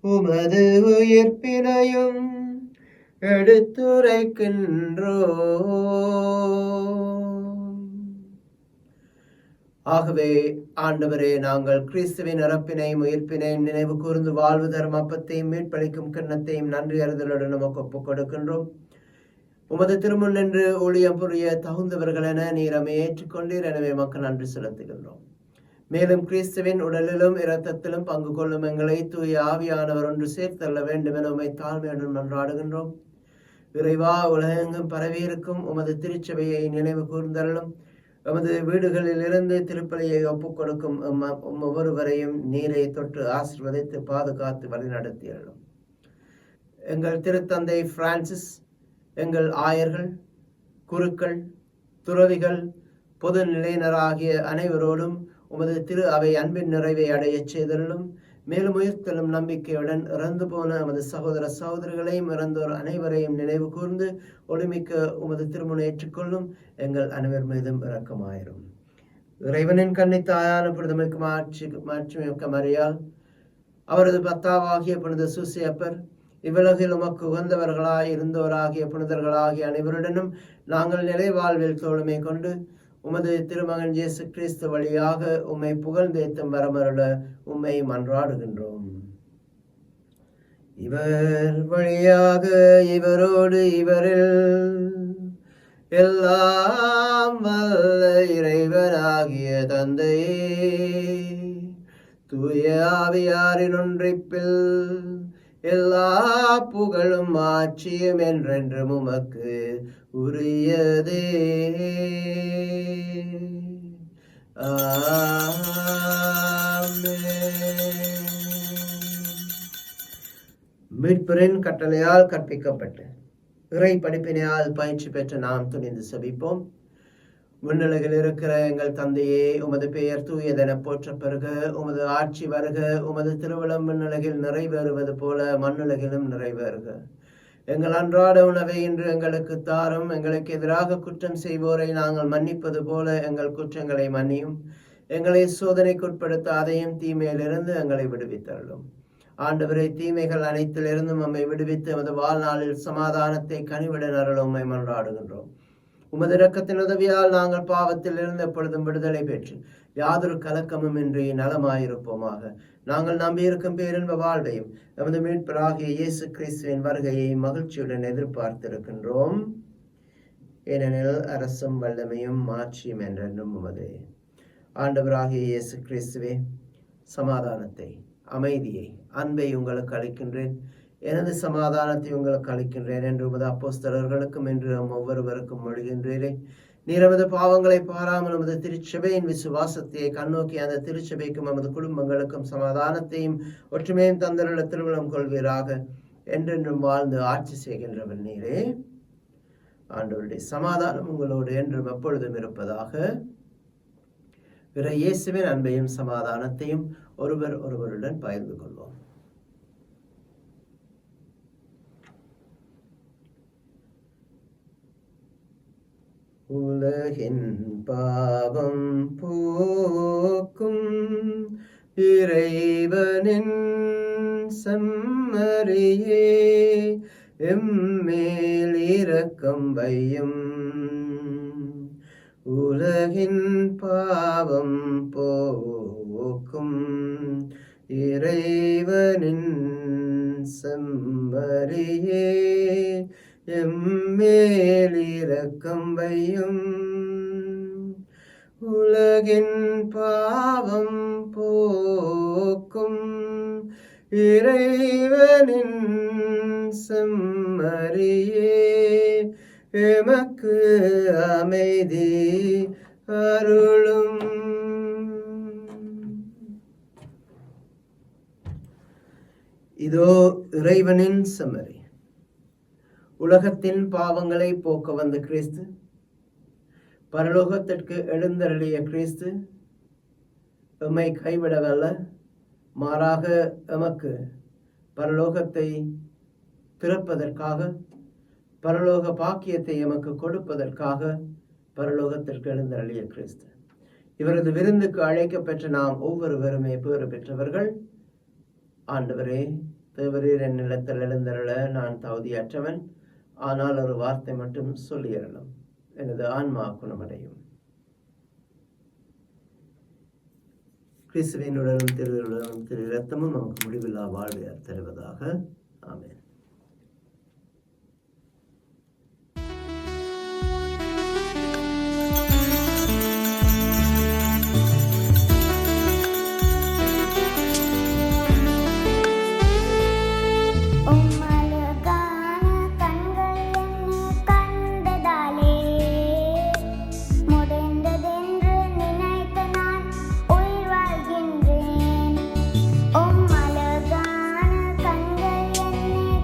உமது உயிர்ப்பினையும் எடுத்துரைக்கின்றோம். ஆகவே ஆண்டவரே, நாங்கள் கிறிஸ்துவின் இறப்பினையும் உயிர்ப்பினையும் நினைவு கூர்ந்து வாழ்வு தரும் அப்பத்தையும் மீட்பளிக்கும் கிண்ணத்தையும் நன்றி அறிதலுடன் நமக்கு ஒப்புக் கொடுக்கின்றோம். உமது திருமுன் நின்று ஊழியம் புரிய தகுந்தவர்கள் என நீரமை ஏற்றுக்கொண்டீர். எனவே மக்கள் நன்றி செலுத்துகின்றோம். மேலும் கிறிஸ்துவின் உடலிலும் இரத்தத்திலும் பங்கு கொள்ளும் எங்களை தூய ஆவியானவர் ஒன்று சேர்த்தள்ள வேண்டும் என உமை தாழ்மையுடன் மன்றாடுகின்றோம். இறைவா, உலகெங்கும் பரவியிருக்கும் உமது திருச்சபையை நினைவு கூர்ந்தருளும். எமது வீடுகளில் இருந்து திருப்பலியை ஒப்புக் கொடுக்கும் ஒவ்வொருவரையும் நீரை தொட்டு ஆசீர்வதித்து பாதுகாத்து வழிநடத்தியருளும். எங்கள் திருத்தந்தை பிரான்சிஸ், எங்கள் ஆயர்கள், குருக்கள், துறவிகள், பொது நிலையினராகிய அனைவரோடும் உமது திரு அவை அன்பின் நிறைவை அடையச் செய்தருளும். மேலும் உயிர்த்தெழும் நம்பிக்கையுடன் இறந்து போன எமது சகோதர சகோதரிகளையும் இறந்தோர் அனைவரையும் நினைவு கூர்ந்து ஒளிமிக்க உமது திருமுனை ஏற்றுக்கொள்ளும் எங்கள் அனைவர் மீதும் இரக்கமாயிரும். இறைவனின் கன்னித்தாயான புனிதமிக்க மாட்சிமிக்க மரியாள், அவரது பத்தாவாகிய புனித சூசையப்பர், இவ்வுலகில் உமக்கு உகந்தவர்களாய் இருந்தோராகிய புனிதர்களாகிய அனைவருடனும் நாங்கள் நிலை வாழ்வில் தோழமை கொண்டு உமது திருமகன் இயேசு கிறிஸ்து வழியாக உம்மை புகழ்ந்தேத்தும் வரமருள உம்மை மன்றாடுகின்றோம். இவர் வழியாக இவரோடு இவரில் எல்லாம் வல்ல இறைவனாகிய தந்தையே, தூய ஆவியாரின் ஒன்றிப்பில் எல்லா புகழும் ஆட்சியும் என்றென்றும் உமக்கு உரியதே. மீட்பரின் கட்டளையால் கற்பிக்கப்பட்டு இறை படிப்பினையால் பயிற்சி பெற்ற நாம் துணிந்து செபிப்போம். விண்ணுலகில் இருக்கிற எங்கள் தந்தையே, உமது பெயர் தூயதென போற்ற பெறுக. உமது ஆட்சி வருக. உமது திருவுளம் விண்ணுலகில் நிறைவேறுவது போல மண்ணுலகிலும் நிறைவேறுக. எங்கள் அன்றாட உணவை இன்று எங்களுக்கு தாரும். எங்களுக்கு எதிராக குற்றம் செய்வோரை நாங்கள் மன்னிப்பது போல எங்கள் குற்றங்களை மன்னியும். எங்களை சோதனைக்குட்படுத்தாதையும் தீமையிலிருந்து எங்களை விடுவித்தருளும். ஆண்டவரை, தீமைகள் அனைத்திலிருந்தும் நம்மை விடுவித்து எமது வாழ்நாளில் சமாதானத்தை கனிவுடன் அருளும் உம்மை மன்றாடுகின்றோம். உமது இரக்கத்தின் உதவியால் நாங்கள் பாவத்தில் இருந்து எப்பொழுதும் விடுதலை பெற்று யாதொரு கலக்கமும் இன்றி நலமாயிருப்போமாக. நாங்கள் நம்பியிருக்கும் பேரின்ப வாழ்வையும் எமது மீட்பராகிய இயேசு கிறிஸ்துவின் வருகையை மகிழ்ச்சியுடன் எதிர்பார்த்திருக்கின்றோம். ஏனெனில் அரசும் வல்லமையும் மாட்சியும் என்றென்றும் உமதே. ஆண்டவராகிய இயேசு கிறிஸ்துவே, சமாதானத்தை, அமைதியை, அன்பை உங்களுக்கு அளிக்கின்றேன், எனது சமாதானத்தை உங்களுக்கு அளிக்கின்றேன் என்று உமது அப்போஸ்தலர்களுக்கும் என்று ஒவ்வொருவருக்கும் மொழிகின்றீரே. நீர் எமது பாவங்களை பாராமல் உமது திருச்சபையின் விசுவாசத்தை கண்ணோக்கி அந்த திருச்சபைக்கும் நமது குடும்பங்களுக்கும் சமாதானத்தையும் ஒற்றுமையும் தந்தருள்ள திருவிழம் கொள்வீராக. என்றென்றும் வாழ்ந்து ஆட்சி செய்கின்றவர் நீரே. ஆண்டவருடைய சமாதானம் உங்களோடு என்றும் எப்பொழுதும் இருப்பதாக. பிற இயேசுவின் அன்பையும் சமாதானத்தையும் ஒருவர் ஒருவருடன் பகிர்ந்து கொள்வோம். உலகின் பாவம் போக்கும் இறைவனின் செம்மறியே, எம்மேல் இரக்கம் வையும். உலகின் பாவம் போக்கும் இறைவனின் செம்மறியே, எம்மேல் இரக்கம் வையும். உலகின் பாவம் போக்கும் இறைவனின் செம்மறியே, எமக்கு அமைதி அருளும். இதோ இறைவனின் செம்மறி, உலகத்தின் பாவங்களை போக்க வந்த கிறிஸ்து, பரலோகத்திற்கு எழுந்தருளிய கிறிஸ்து எம்மை கைவிடவல்ல, மாறாக எமக்கு பரலோகத்தை திறப்பதற்காக, பரலோக பாக்கியத்தை எமக்கு கொடுப்பதற்காக பரலோகத்திற்கு எழுந்தருளிய கிறிஸ்து. இவரது விருந்துக்கு அழைக்கப்பெற்ற நாம் ஒவ்வொருவருமே பேறு பெற்றவர்கள். ஆண்டவரே, தேவரீர் என் நிலத்தில் எழுந்தருள நான் தகுதியற்றவன், ஆனால் ஒரு வார்த்தை மட்டும் சொல்லியறலும், எனது ஆன்மா குணமடையும். கிறிஸ்துவின் உடலும் திருவுடலும் திரு இரத்தமும் நமக்கு முடிவில்லா வாழ்வை தருவதாக. ஆமென். உம் அழகான கண்கள் என்னை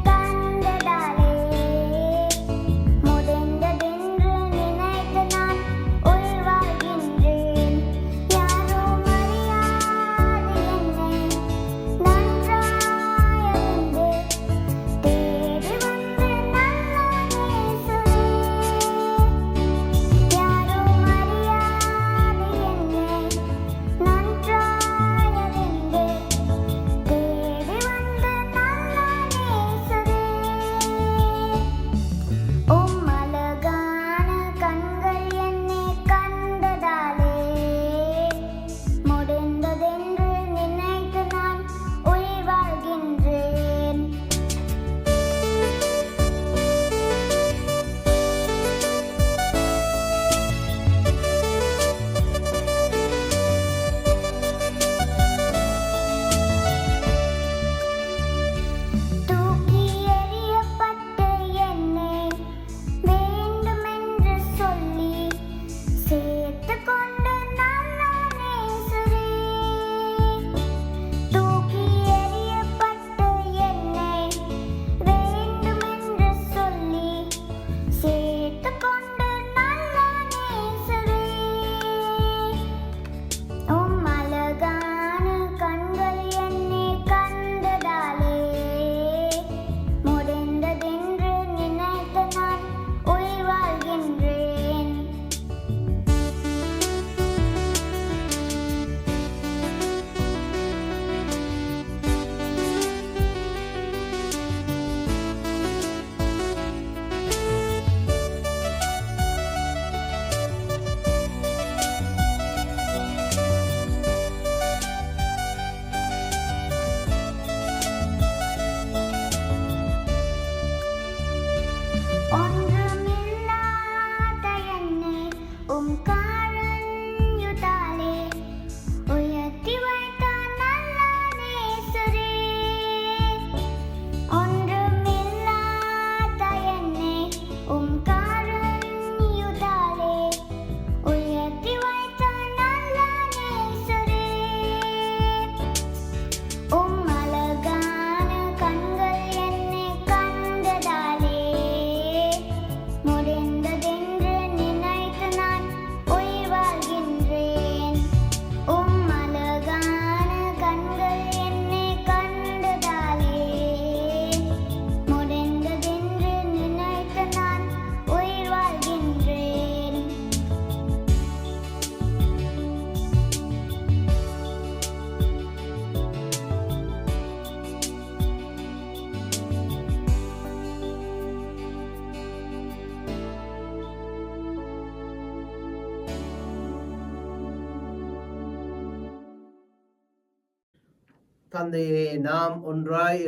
தந்தையே, நாம் ஒன்றாய்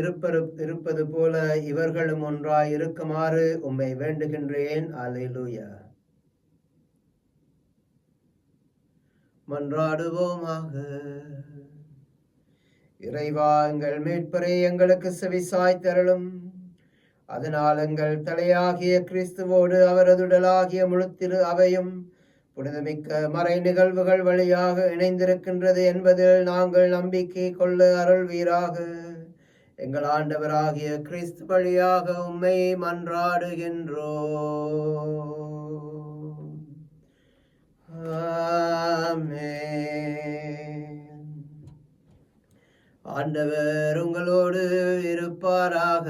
இருப்பது போல இவர்களும் ஒன்றாய் இருக்குமாறு உம்மை வேண்டுகின்றேன். அல்லேலூயா. மன்றாடுவோமாக. இறைவா, எங்கள் மீட்பரே, எங்களுக்கு செவிசாய் தரலும். அதனால் எங்கள் தலையாகிய கிறிஸ்துவோடு அவரது உடலாகிய முழுத்திரு அவையும் புனிதமிக்க மறை நிகழ்வுகள் வழியாக இணைந்திருக்கின்றது என்பதில் நாங்கள் நம்பிக்கை கொள்ள அருள்வீராக. எங்கள் ஆண்டவராகிய கிறிஸ்து வழியாக உம்மை மன்றாடுகின்றோம். ஆமென். ஆண்டவர் உங்களோடு இருப்பாராக.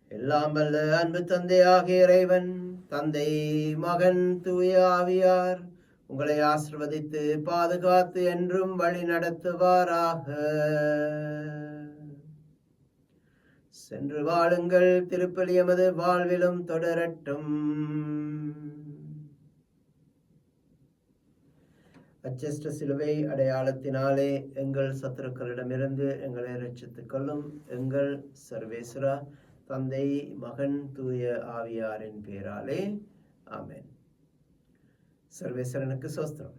எல்லாம் வல்ல அன்பு தந்தையாகிய இறைவன், தந்தை, மகன், தூய ஆவியார் உங்களை ஆசிர்வதித்து பாதுகாத்து என்றும் வழி நடத்துவாராக. சென்று வாழுங்கள். திருப்பலி எமது வாழ்விலும் தொடரட்டும். அச்சஸ்ட சிலுவை அடையாளத்தினாலே எங்கள் சத்துருக்களிடமிருந்து எங்களை ரட்சித்துக் கொள்ளும் எங்கள் சர்வேஸ்வரா, தந்தை, மகன், தூய ஆவியாரின் பேராலே ஆமென். சர்வேஸ்வரனுக்கு ஸ்தோத்திரம்.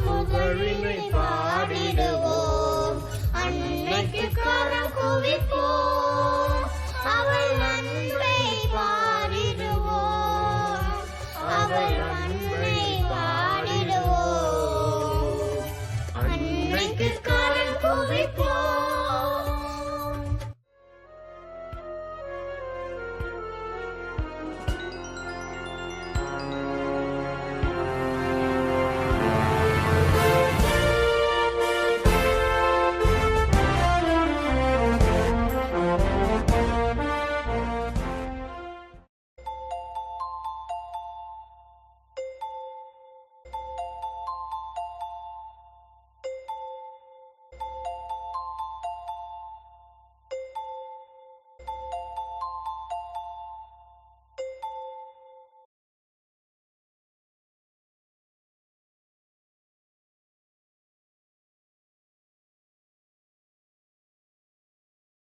புகழினை பாடிடுவோம். அன்னைக்கு கரம் குவிப்போம்.